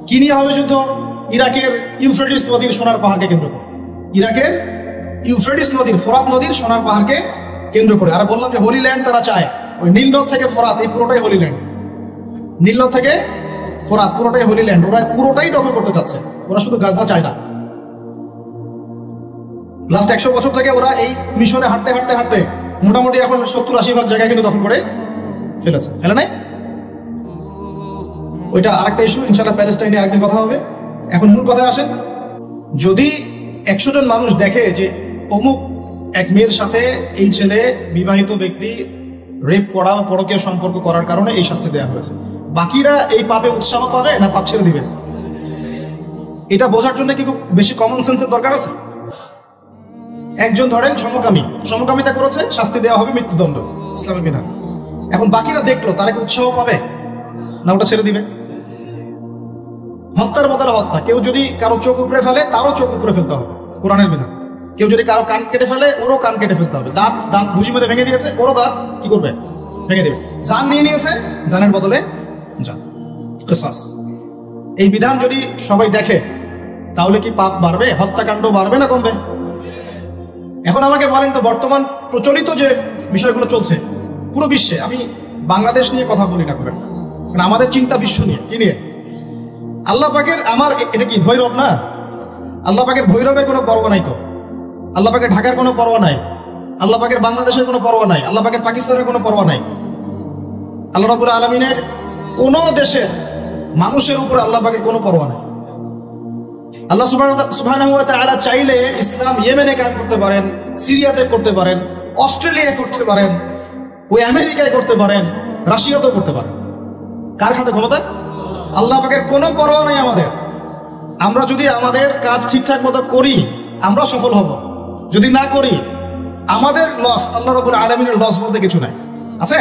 Speaker 2: কি নিয়ে হবে যুদ্ধ? ইরাকের ইউফ্রেটিস নদীর সোনার পাহাড়কে কেন্দ্র করে। ইরাকের ইউফ্রেটিস নদীর, ফোরাত নদীর সোনার পাহাড়কে কেন্দ্র করে। আর বললাম যে হোলি ল্যান্ড তারা চায়, ওই নীলনদ থেকে ফোরাত এই পুরোটাই হোলি ল্যান্ড, নীলনদ থেকে ফোরাত পুরোটাই হোলি ল্যান্ড, ওরা পুরোটাই দখল করতে চাচ্ছে। ওরা শুধু গাজা চায় না। লাস্ট 100 বছর থেকে ওরা এই মিশনে হাঁটতে হাঁটতে হাঁটতে মোটামুটি এখন 70-80% জায়গায় কিন্তু দখল করে ফেলেছে, ফেলে নাই? ওইটা আরেকটা ইস্যু, ইনশাআল্লাহ প্যালেস্টাইনে আরেকদিন কথা হবে। এখন মূল কথায় আসেন। যদি 100 জন মানুষ দেখে যে অমুক এক মেয়ের সাথে এই ছেলে বিবাহিত ব্যক্তি রেপ করা বা পরকীয় সম্পর্ক করার কারণে এই শাস্তি দেওয়া হয়েছে, বাকিরা এই পাপে উৎসাহ পাবে না পাপ ছেড়ে দিবে? এটা বোঝার জন্য কি খুব বেশি কমন সেন্সের দরকার আছে? একজন ধরেন সমকামিতা করেছে, শাস্তি দেওয়া হবে মৃত্যুদণ্ড, ইসলামের বিধান। এখন বাকিরা দেখলো, তারা কি উৎসাহ পাবে না ওটা ছেড়ে দিবে? হত্যার বদলে হত্যা, কেউ যদি কারো চোখ উপড়ে ফেলে তারও চোখ উপড়ে ফেলতে হবে, কোরআনের বিধান। কেউ যদি কারো কান কেটে ফেলে ওরও কান কেটে ফেলতে হবে। দাঁত ভুজি মেরে ভেঙে দিয়েছে, ওরও দাঁত কি করবে? ভেঙে দেবে। জান নিয়ে নিয়েছে, জানের বদলে জান, কিসাস। এই বিধান যদি সবাই দেখে তাহলে কি পাপ বাড়বে? হত্যাকাণ্ড বাড়বে না কমবে? এখন আমাকে বলেন তো, বর্তমান প্রচলিত যে বিষয়গুলো চলছে পুরো বিশ্বে, আমি বাংলাদেশ নিয়ে কথা বলি না খুব একটা, কারণ আমাদের চিন্তা বিশ্ব নিয়ে। কি নিয়ে? আল্লাহ পাকের, আমার এটা কি ভৈরব না? আল্লাহ পাকের ভৈরবের কোনো পরোয়া নাই তো, আল্লাহ পাকের ঢাকার কোনো পরোয়া নাই, আল্লাহ পাকের বাংলাদেশের কোনো পরোয়া নাই, আল্লাহ পাকের পাকিস্তানের কোনো পরোয়া নাই। আল্লাহ রাব্বুল আলামিনের কোন দেশের মানুষের উপর আল্লাহ পাকের কোনো পরোয়া নাই। আল্লাহ সুবহানাহু ওয়া তাআলা চাইলে ইসলাম ইয়েমেনে কায়েম করতে পারেন, সিরিয়াতে করতে পারেন, অস্ট্রেলিয়ায় করতে পারেন, ওই আমেরিকায় করতে পারেন, রাশিয়াতেও করতে পারেন। কার হাতে ক্ষমতা? আল্লাহ পাকের কোনো পরোয়া নাই আমাদের। আমরা যদি আমাদের কাজ ঠিকঠাক মতো করি আমরা সফল হব, যদি না করি আমাদের লস। আল্লাহ রাব্বুল আলামিনের লস বলতে কিছু নাই, আছে?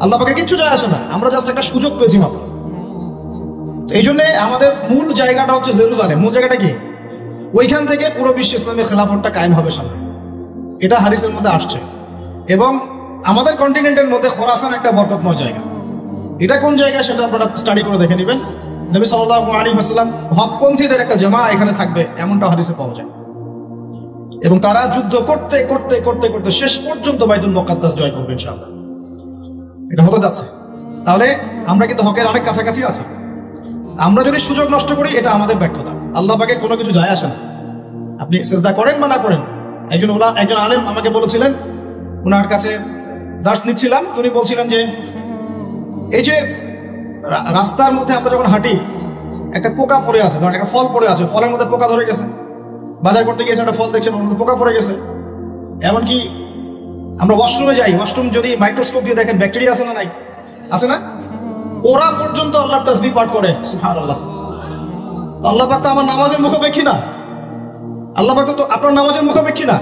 Speaker 2: আল্লাহ পাকের কিছু যায় আসে না, আমরা জাস্ট একটা সুযোগ পেয়েছি মাত্র। তো এই জন্য আমাদের মূল জায়গাটা হচ্ছে জেরুজালেম। মূল জায়গাটা কি? ওইখান থেকে পুরো বিশ্ব ইসলামী খেলাফতটা কায়েম হবে সামনে, এটা হাদিসের মধ্যে আসছে। এবং আমাদের কন্টিনেন্টের মধ্যে খোরাসান একটা বরকতময় জায়গা। এটা কোন জায়গা সেটা আপনারা স্টাডি করে দেখে নেবেন। নবী সাল্লাল্লাহু আলাইহি ওয়াসাল্লাম হকপন্থীদের একটা জামা এখানে থাকবে এমনটা হাদিসে পাওয়া যায়। এবং তারা যুদ্ধ করতে করতে করতে করতে শেষ পর্যন্ত বাইতুল মুকাদ্দাস জয় করবে ইনশাআল্লাহ। এটা হতে যাচ্ছে। তাহলে আমরা কিন্তু হকের অনেক কাছাকাছি আছি। আমরা যদি সুযোগ নষ্ট করি এটা আমাদের ব্যর্থতা। আল্লাহ পাকের কোনো কিছু যায় আসে না, আপনি সিজদা করেন বা না করেন। একজন আলেম আমাকে বলেছিলেন, ওনার কাছে দার্স নিচ্ছিলাম, উনি বলছিলেন যে এই যে রাস্তার মধ্যে আমরা যখন হাঁটি একটা পোকা পড়ে আছে, ধরেন একটা ফল পড়ে আছে, ফলের মধ্যে পোকা ধরে গেছে, বাজার করতে গিয়েছে একটা ফল দেখছেন ওর মধ্যে পোকা পড়ে গেছে। এমনকি আমরা ওয়াশরুমে যাই, ওয়াশরুম যদি মাইক্রোস্কোপ দিয়ে দেখেন ব্যাকটেরিয়া আছে না নাই? আছে না? ওরা পর্যন্ত আল্লাহর তাসবিহ পাঠ করে, সুবহানাল্লাহ। আল্লাহ পাক তো আমার নামাজের মুখাপেক্ষী না, আল্লাহ পাক তো আপনার নামাজের মুখাপেক্ষী না।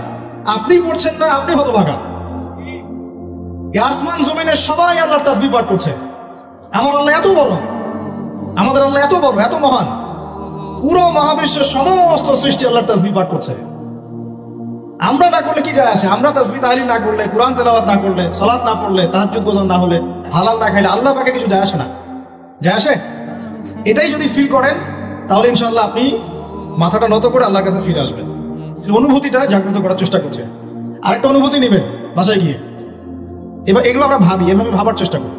Speaker 2: আপনি পড়ছেন না, আপনি হতভাগা। আসমান জমিনে সবাই আল্লাহর তাসবিহ পাঠ করছে। আমার আল্লাহ এত বড়, আমাদের আল্লাহ এত বড়, এত মহান, পুরো মহাবিশ্বের সমস্ত সৃষ্টি আল্লাহর তাসবিহ পাঠ করছে। আমরা না করলে কি যায় আসে? আমরা তাসবিহ তাহলিল না করলে, কুরআন তেলাওয়াত না করলে, সালাত না পড়লে, তাহাজ্জুদ গোজার না হলে, হালাল না খাইলে আল্লাহ পাকে কিছু যায় আসে না? যায় আসে? এটাই যদি ফিল করেন তাহলে ইনশাআল্লাহ আপনি মাথাটা নত করে আল্লাহর কাছে ফিরে আসবেন। অনুভূতিটা জাগ্রত করার চেষ্টা করছে। আরেকটা অনুভূতি নেবেন বাসায় গিয়ে। এবার এগুলো আমরা ভাবি, এভাবে ভাবার চেষ্টা করি।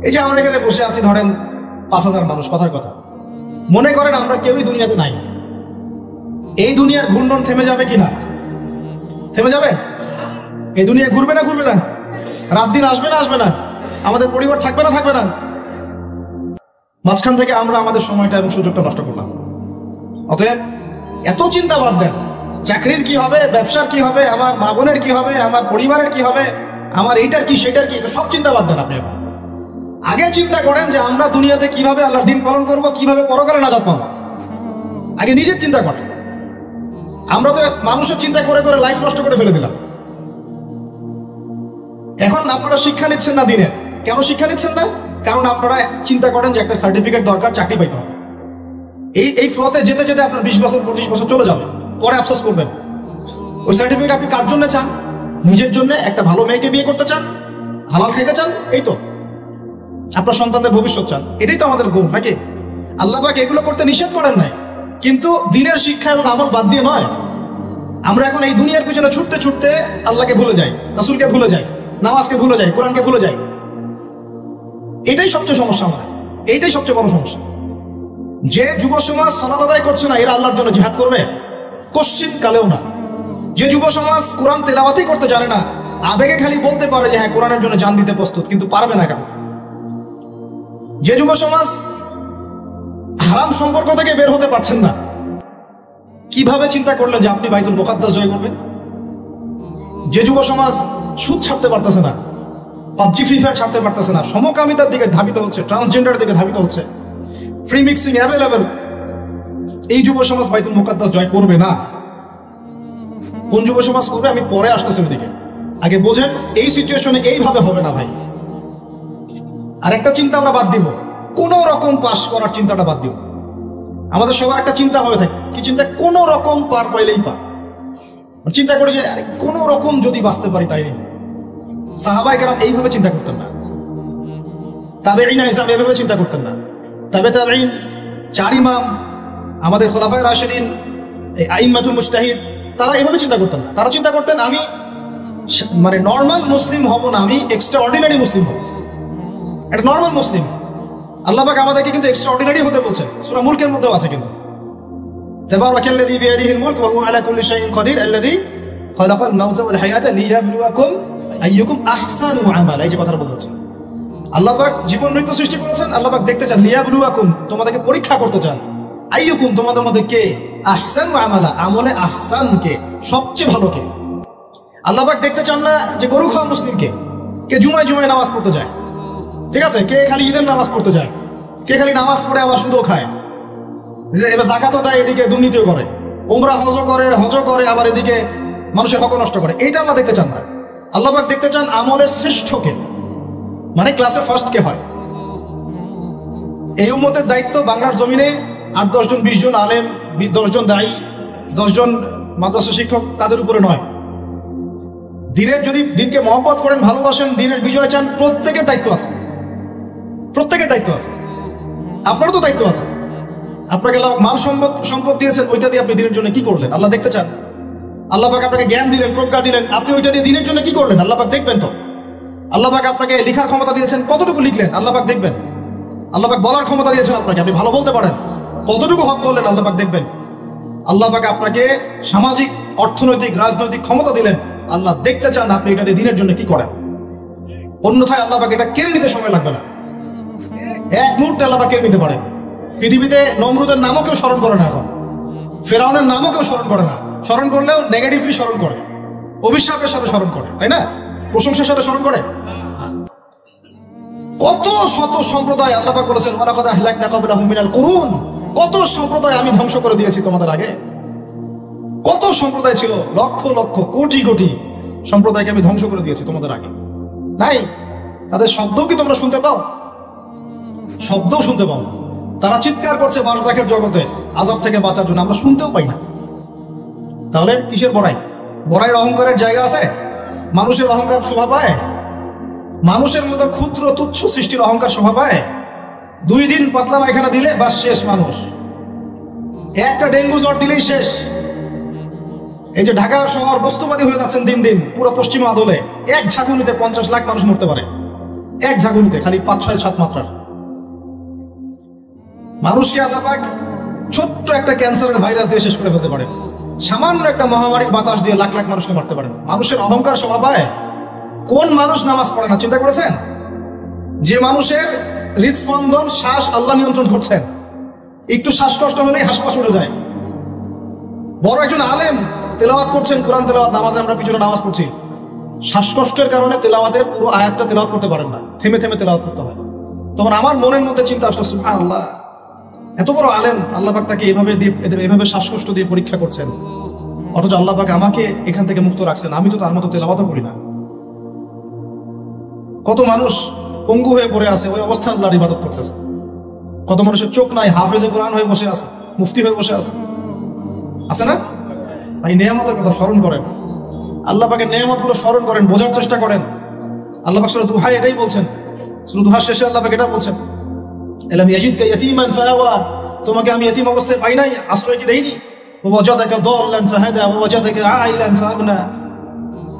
Speaker 2: এই যে আমরা এখানে বসে আছি, ধরেন 5000 মানুষ, কথার কথা, মনে করেন আমরা কেউই দুনিয়াতে নাই। এই দুনিয়ার ঘূর্ণন থেমে যাবে কিনা? থেমে যাবে? এই দুনিয়া ঘুরবে না ঘুরবে না? রাত দিন আসবে না আসবে না? আমাদের পরিবার থাকবে না থাকবে না? মাঝখান থেকে আমরা আমাদের সময়টা এবং সুযোগটা নষ্ট করলাম। অতএব এত চিন্তা বাদ দেন, চাকরির কি হবে, ব্যবসার কি হবে, আমার মা বোনের কি হবে, আমার পরিবারের কি হবে, আমার এইটার কি সেটার কি, সব চিন্তা বাদ দেন আপনি। এখন আগে চিন্তা করেন যে আমরা দুনিয়াতে কিভাবে আল্লাহর দিন পালন করব, কিভাবে পরকালে নাজাত পাবো। আগে নিজের চিন্তা করেন। আমরা তো মানুষের চিন্তা করে করে লাইফ নষ্ট করে ফেলে দিলাম। এখন আপনারা শিক্ষা নিচ্ছেন না দিনের। কেন শিক্ষা নিচ্ছেন না? কারণ আপনারা চিন্তা করেন যে একটা সার্টিফিকেট দরকার, চাকরি পাইতে হবে। এই ফ্লোতে যেতে যেতে আপনার 20 বছর 25 বছর চলে যাবে, পরে আফসোস করবেন। ওই সার্টিফিকেট আপনি কার জন্য চান? নিজের জন্য, একটা ভালো মেয়েকে বিয়ে করতে চান, হালাল খাইতে চান, এই তো আপনার সন্তানদের ভবিষ্যৎ চান। এটাই তো আমাদের গোল, নাকি? আল্লাহ পাক এগুলো করতে নিষেধ করেন নাই, কিন্তু দিনের শিক্ষা এবং আমল বাদ দিয়ে নয়। আমরা এখন এই দুনিয়ার পিছনে ছুটতে ছুটতে আল্লাহকে ভুলে যাই, রাসূলকে ভুলে যাই, নামাজকে ভুলে যাই, কোরআনকে ভুলে যাই। এটাই সবচেয়ে সমস্যা আমাদের, এইটাই সবচেয়ে বড় সমস্যা। যে যুব সমাজ সালাত আদায় করছে না, এরা আল্লাহর জন্য জিহাদ করবে? কোশ্চিন কালেও না। যে যুব সমাজ কোরআন তেলাওয়াতই করতে জানে না, আবেগে খালি বলতে পারে যে হ্যাঁ কোরআনের জন্য জান দিতে প্রস্তুত, কিন্তু পারবে না কেন? যে যুব সমাজ হারাম সম্পর্ক থেকে বের হতে পারছেন না, কিভাবে চিন্তা করলেন যে আপনি বাইতুল মুকাদ্দাস জয় করবেন? যে যুব সমাজ সুদ ছাড়তে পারতেছে না, পাবজি ফ্রি ফায়ার ছাড়তে পারতেছে না, সমকামিতার দিকে ধাবিত হচ্ছে, ট্রান্সজেন্ডার দিকে ধাবিত হচ্ছে, ফ্রি মিক্সিং অ্যাভেলেবেল, এই যুব সমাজ বাইতুল মুকাদ্দাস জয় করবে না। কোন যুব সমাজ করবে আমি পরে আসতেছি ওদিকে, আগে বোঝেন এই সিচুয়েশনে এইভাবে হবে না ভাই। আর একটা চিন্তা আমরা বাদ দিব, কোন রকম পাস করার চিন্তাটা বাদ দিব। আমাদের সবার একটা চিন্তা হয়ে থাকে, কি চিন্তা? কোন রকম পার পাইলেই পার। চিন্তা করি যে আরে কোন রকম যদি বাঁচতে পারি তাই নেই। সাহাবায়ে কেরাম এইভাবে চিন্তা করতেন না, তাবেঈন হিসাবে এভাবে চিন্তা করতেন না, তাবেঈন, চার ইমাম, আমাদের খোলাফায়ে রাশিদিন, এই আইম্মাতুল মুজতাহিদ, তারা এইভাবে চিন্তা করতেন না। তারা চিন্তা করতেন আমি মানে নর্মাল মুসলিম হব না, আমি এক্সট্রা অর্ডিনারি মুসলিম হব, একটা নর্মাল মুসলিম। আল্লাহ পাক আমাদেরকে কিন্তু এক্সট্রা অর্ডিনারি হতে বলছেন, সূরা মুলকের মধ্যেও আছে কিন্তু, তাবারাকাল্লাযী বিয়াদিহিল মুলক ওয়া হুয়া আলা কুল্লি শাইইন কাদির আল্লাযী খালাকাল মাউতা ওয়াল হায়াতা লিয়াবলুয়াকুম আইয়ুকুম আহসানু আমালা। এই যে কথাটা বলছে, আল্লাহ পাক জীবন মৃত্যু সৃষ্টি করেছেন, আল্লাহ পাক দেখতে চান, লিয়াবলুয়াকুম তোমাদেরকে পরীক্ষা করতে চান, আইয়ুকুম তোমাদের মধ্যে কে, আহসানু আমালা আমলে আহসান কে, সবচেয়ে ভালো কে। আল্লাহ পাক দেখতে চান না যে গরু খাওয়া মুসলিম কে জুমায় জুমায় নামাজ পড়তে যায়, ঠিক আছে, কে খালি ঈদের নামাজ পড়তে যায়, কে খালি নামাজ পড়ে আবার সুদও খায়, এবার যাকাতও দেয়, এদিকে দুর্নীতিও করে, উমরা হজ করে আবার এদিকে মানুষের হক নষ্ট করে। এইটা আল্লাহ দেখতে চান না। আল্লাহ পাক দেখতে চান আমলের শ্রেষ্ঠকে, মানে ক্লাসে ফার্স্ট কে হয়। এই উম্মতের দায়িত্ব বাংলার জমিনে 8-10 জন 20 জন আলেম, 10 জন দায়ী, 10 জন মাদ্রাসা শিক্ষক, তাদের উপরে নয়। দিনের যদি দিনকে মহব্বত করেন, ভালোবাসেন, দিনের বিজয় চান, প্রত্যেকের দায়িত্ব আছে, প্রত্যেকের দায়িত্ব আছে। আপনারও তো দায়িত্ব আছে। আপনাকে আল্লাহ মাল সম্পদ দিয়েছেন, ওইটা দিয়ে আপনি দিনের জন্য কি করলেন আল্লাহ দেখতে চান। আল্লাহ পাক আপনাকে জ্ঞান দিলেন, প্রজ্ঞা দিলেন, আপনি ওইটা দিয়ে দিনের জন্য কি করলেন আল্লাহ পাক দেখবেন তো। আল্লাহ পাক আপনাকে লেখার ক্ষমতা দিয়েছেন, কতটুকু লিখলেন আল্লাহ পাক দেখবেন। আল্লাহ পাক বলার ক্ষমতা দিয়েছেন আপনাকে, আপনি ভালো বলতে পারেন, কতটুকু হক বললেন আল্লাহ পাক দেখবেন। আল্লাহ পাক আপনাকে সামাজিক, অর্থনৈতিক, রাজনৈতিক ক্ষমতা দিলেন, আল্লাহ দেখতে চান আপনি এটা দিয়ে দিনের জন্য কি করেন। অন্যথায় আল্লাহ পাক এটা কেড়ে নিতে সময় লাগবে না, এক মুহূর্তে আল্লাহ পাক কেড়ে নিতে পারেন। পৃথিবীতে নমরুদের নামও কেউ স্মরণ করে না, এখন ফেরাউনের নামও কেউ স্মরণ করে না, স্মরণ করলেও নেগেটিভলি স্মরণ করে, অভিশাপের সাথে স্মরণ করে, তাই না? প্রশংসার সাথে স্মরণ করে। কত শত সম্প্রদায় আল্লাহ পাক বলেছেন ওয়ালাকাদ আহলাকনা ক্বাবলাহুম মিনাল কুরুন, কত সম্প্রদায় আমি ধ্বংস করে দিয়েছি তোমাদের আগে। কত সম্প্রদায় ছিল, লক্ষ লক্ষ কোটি কোটি সম্প্রদায়কে আমি ধ্বংস করে দিয়েছি তোমাদের আগে। নাই, তাদের শব্দও কি তোমরা শুনতে পাও? শব্দও শুনতে পাও না। তারা চিৎকার করছে বারজাখের জগতে আযাব থেকে বাঁচার জন্য, আমরা শুনতেও পাই না। তাহলে কিসের বড়াই? বড়াইয়ের অহংকারের জায়গা আছে? মানুষের অহংকার শোভা পায়? মানুষের মতো ক্ষুদ্র তুচ্ছ সৃষ্টির অহংকার শোভা পায়? 2 দিন পাতলা পায়খানা দিলে বাস শেষ মানুষ, একটা ডেঙ্গু জ্বর দিলেই শেষ। এই যে ঢাকা শহর বস্তুবাদী হয়ে যাচ্ছেন দিন দিন, পুরো পশ্চিমা আদলে এক ঝাঁকুনিতে 50 লাখ মানুষ মরতে পারে, এক ঝাঁকুনিতে, খালি 5, 6, 7 মাত্রার। মানুষকে আল্লাহ পাক ছোট্ট একটা ক্যান্সারের ভাইরাস দিয়ে শেষ করে ফেলতে পারেন, সামান্য একটা মহামারীর বাতাস দিয়ে লাখ লাখ মানুষকে মারতে পারেন। মানুষের অহংকার শোভা পায়? কোন মানুষ নামাজ পড়ে না চিন্তা করেছেন? যে মানুষের হৃদস্পন্দন, শ্বাস আল্লাহ নিয়ন্ত্রণ করছেন, একটু শ্বাসকষ্ট হলেই হাসপাস উঠে যায়। বড় একজন আলেম তেলাওয়াত করছেন, কোরআন তেলাওয়াত, নামাজে আমরা পিছনে নামাজ পড়ছি, শ্বাসকষ্টের কারণে তেলাওয়াতের পুরো আয়াতটা তেলাওয়াত করতে পারেন না, থেমে থেমে তেলাওয়াত করতে হয়। তখন আমার মনের মধ্যে চিন্তা আসলো, সুবহানাল্লাহ, এত বড় আলেম, আল্লাহ পাক তাকে এভাবে শ্বাসকষ্ট দিয়ে পরীক্ষা করছেন, অথচ আল্লাহ পাক আমাকে এখান থেকে মুক্ত রাখছেন, আমি তো তার মতো তেলাওয়াতও করি না। কত মানুষ পঙ্গু হয়ে পড়ে আছে, ওই অবস্থা আল্লাহর ইবাদত করতেছে। কত মানুষের চোখ নাই, হাফেজে কোরআন হয়ে বসে আছে, মুফতি হয়ে বসে আছে, আছে না ভাই? নেয়ামতের কথা স্মরণ করেন, আল্লাহ পাকের নেয়ামতগুলো স্মরণ করেন, বোঝার চেষ্টা করেন। আল্লাহ পাক সূরা দুহা এটাই বলছেন, সূরা দুহার শেষে আল্লাহ পাক এটা বলছেন, আলাম ইয়াজিদকা ইয়াতীমান ফাআওয়া, তোমাকে আমি ইতিম অবস্থায় পাই নাই, আশ্রয় কি দেইনি? ووجدك ضالا فهدى ووجدك عائلا فأغنى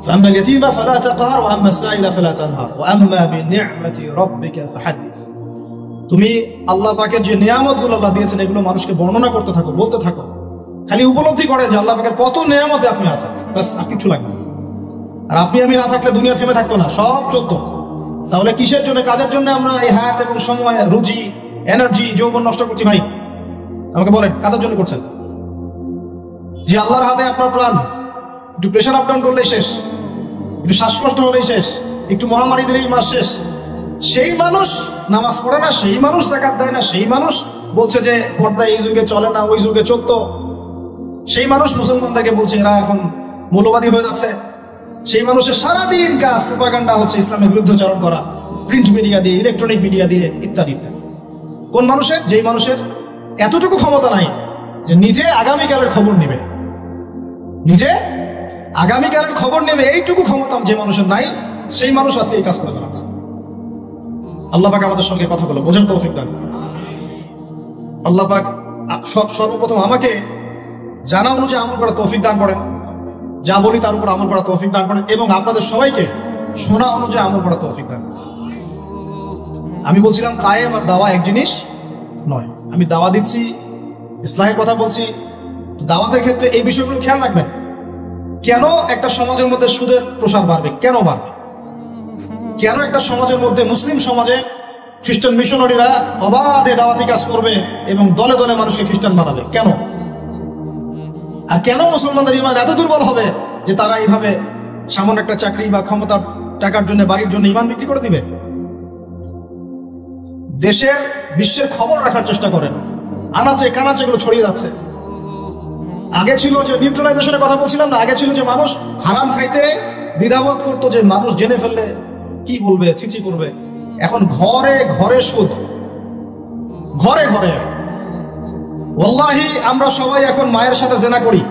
Speaker 2: فأما اليتيم فلا تقهر وأما السائل فلا تنهر وأما بنعمة ربك فحدث। তুমি আল্লাহ পাকের যে নিয়ামতগুলো আল্লাহ দিয়েছেন এগুলো মানুষকে বর্ণনা করতে থাকো, বলতে থাকো, খালি উপলব্ধি করেন যে আল্লাহ পাকের কত নিয়ামতে আপনি আছেন, বাস আর কিছু লাগবে না। আর আপনি আমি না থাকলে দুনিয়া থেমে থাকতো না, সব চলতো। তাহলে কিসের জন্য, কাদের জন্য আমরা এই হায়াত এবং সময়, রুজি, এনার্জি, যৌবন নষ্ট করছি ভাই? আমাকে বলেন, কাদের জন্য করছেন? যে আল্লাহর হাতে আপনার প্রাণ, একটু প্রেশার আপ ডাউন করলেই শেষ, একটু শ্বাসকষ্ট হলেই শেষ, একটু মহামারী দিলেই মাস শেষ। সেই মানুষ নামাজ পড়ে না, সেই মানুষ যাকাত দেয় না, সেই মানুষ বলছে যে পর্দা এই যুগে চলে না, ওই যুগে চলতো। সেই মানুষ মুসলমানদেরকে বলছে এরা এখন মৌলবাদী হয়ে যাচ্ছে। সেই মানুষের সারাদিন কাজ প্রোপাগান্ডা হচ্ছে ইসলামের বিরুদ্ধাচরণ করা, প্রিন্ট মিডিয়া দিয়ে, ইলেকট্রনিক মিডিয়া দিয়ে, ইত্যাদি ইত্যাদি। কোন মানুষের? যেই মানুষের এতটুকু ক্ষমতা নাই যে নিজে আগামীকালের খবর নেবে, নিজে আগামীকালের খবর নেবে, এইটুকু ক্ষমতা যে মানুষের নাই, সেই মানুষ আছে এই কাজ করে বেড়াচ্ছে। আল্লাহ পাক আমাদের সঙ্গে কথাগুলো বোঝার তৌফিক দান। আল্লাহ পাক সর্বপ্রথম আমাকে জানা অনুযায়ী আমল করা তৌফিক দান করেন, যা বলি তার উপর আমল করা তৌফিক দান করেন, এবং আপনাদের সবাইকে শোনা অনুযায়ী আমল করা তৌফিক দান। আমি বলছিলাম কায়েম আর দাওয়া এক জিনিস নয়। আমি দাওয়া দিচ্ছি, ইসলামের কথা বলছি, দাওয়াতের ক্ষেত্রে এই বিষয়গুলো খেয়াল রাখবেন। কেন একটা সমাজের মধ্যে সুদের প্রসার বাড়বে? কেন বাড়বে? কেন একটা সমাজের মধ্যে, মুসলিম সমাজে খ্রিস্টান মিশনারিরা অবাধে দাওয়াতি কাজ করবে এবং দলে দলে মানুষকে খ্রিস্টান বানাবে? কেন? আর কেন মুসলমানদের ঈমান এত দুর্বল হবে যে তারা এইভাবে সামান্য একটা চাকরি বা ক্ষমতার টাকার জন্য, বাড়ির জন্য ঈমান বিক্রি করে দিবে? দেশের, বিশ্বের খবর রাখার চেষ্টা করেন, আনাচে কানাচে এগুলো ছড়িয়ে যাচ্ছে। আগে ছিল যে নিউট্রালাইজেশনের কথা বলছিলাম না, আগে ছিল যে মানুষ হারাম খাইতে দ্বিধাবোধ করতো, যে মানুষ জেনে ফেললে কি বলবে, ছিচি করবে। এখন ঘরে ঘরে সুদ, ঘরে ঘরে। ওয়াল্লাহি আমরা সবাই এখন মায়ের সাথে জেনা করি।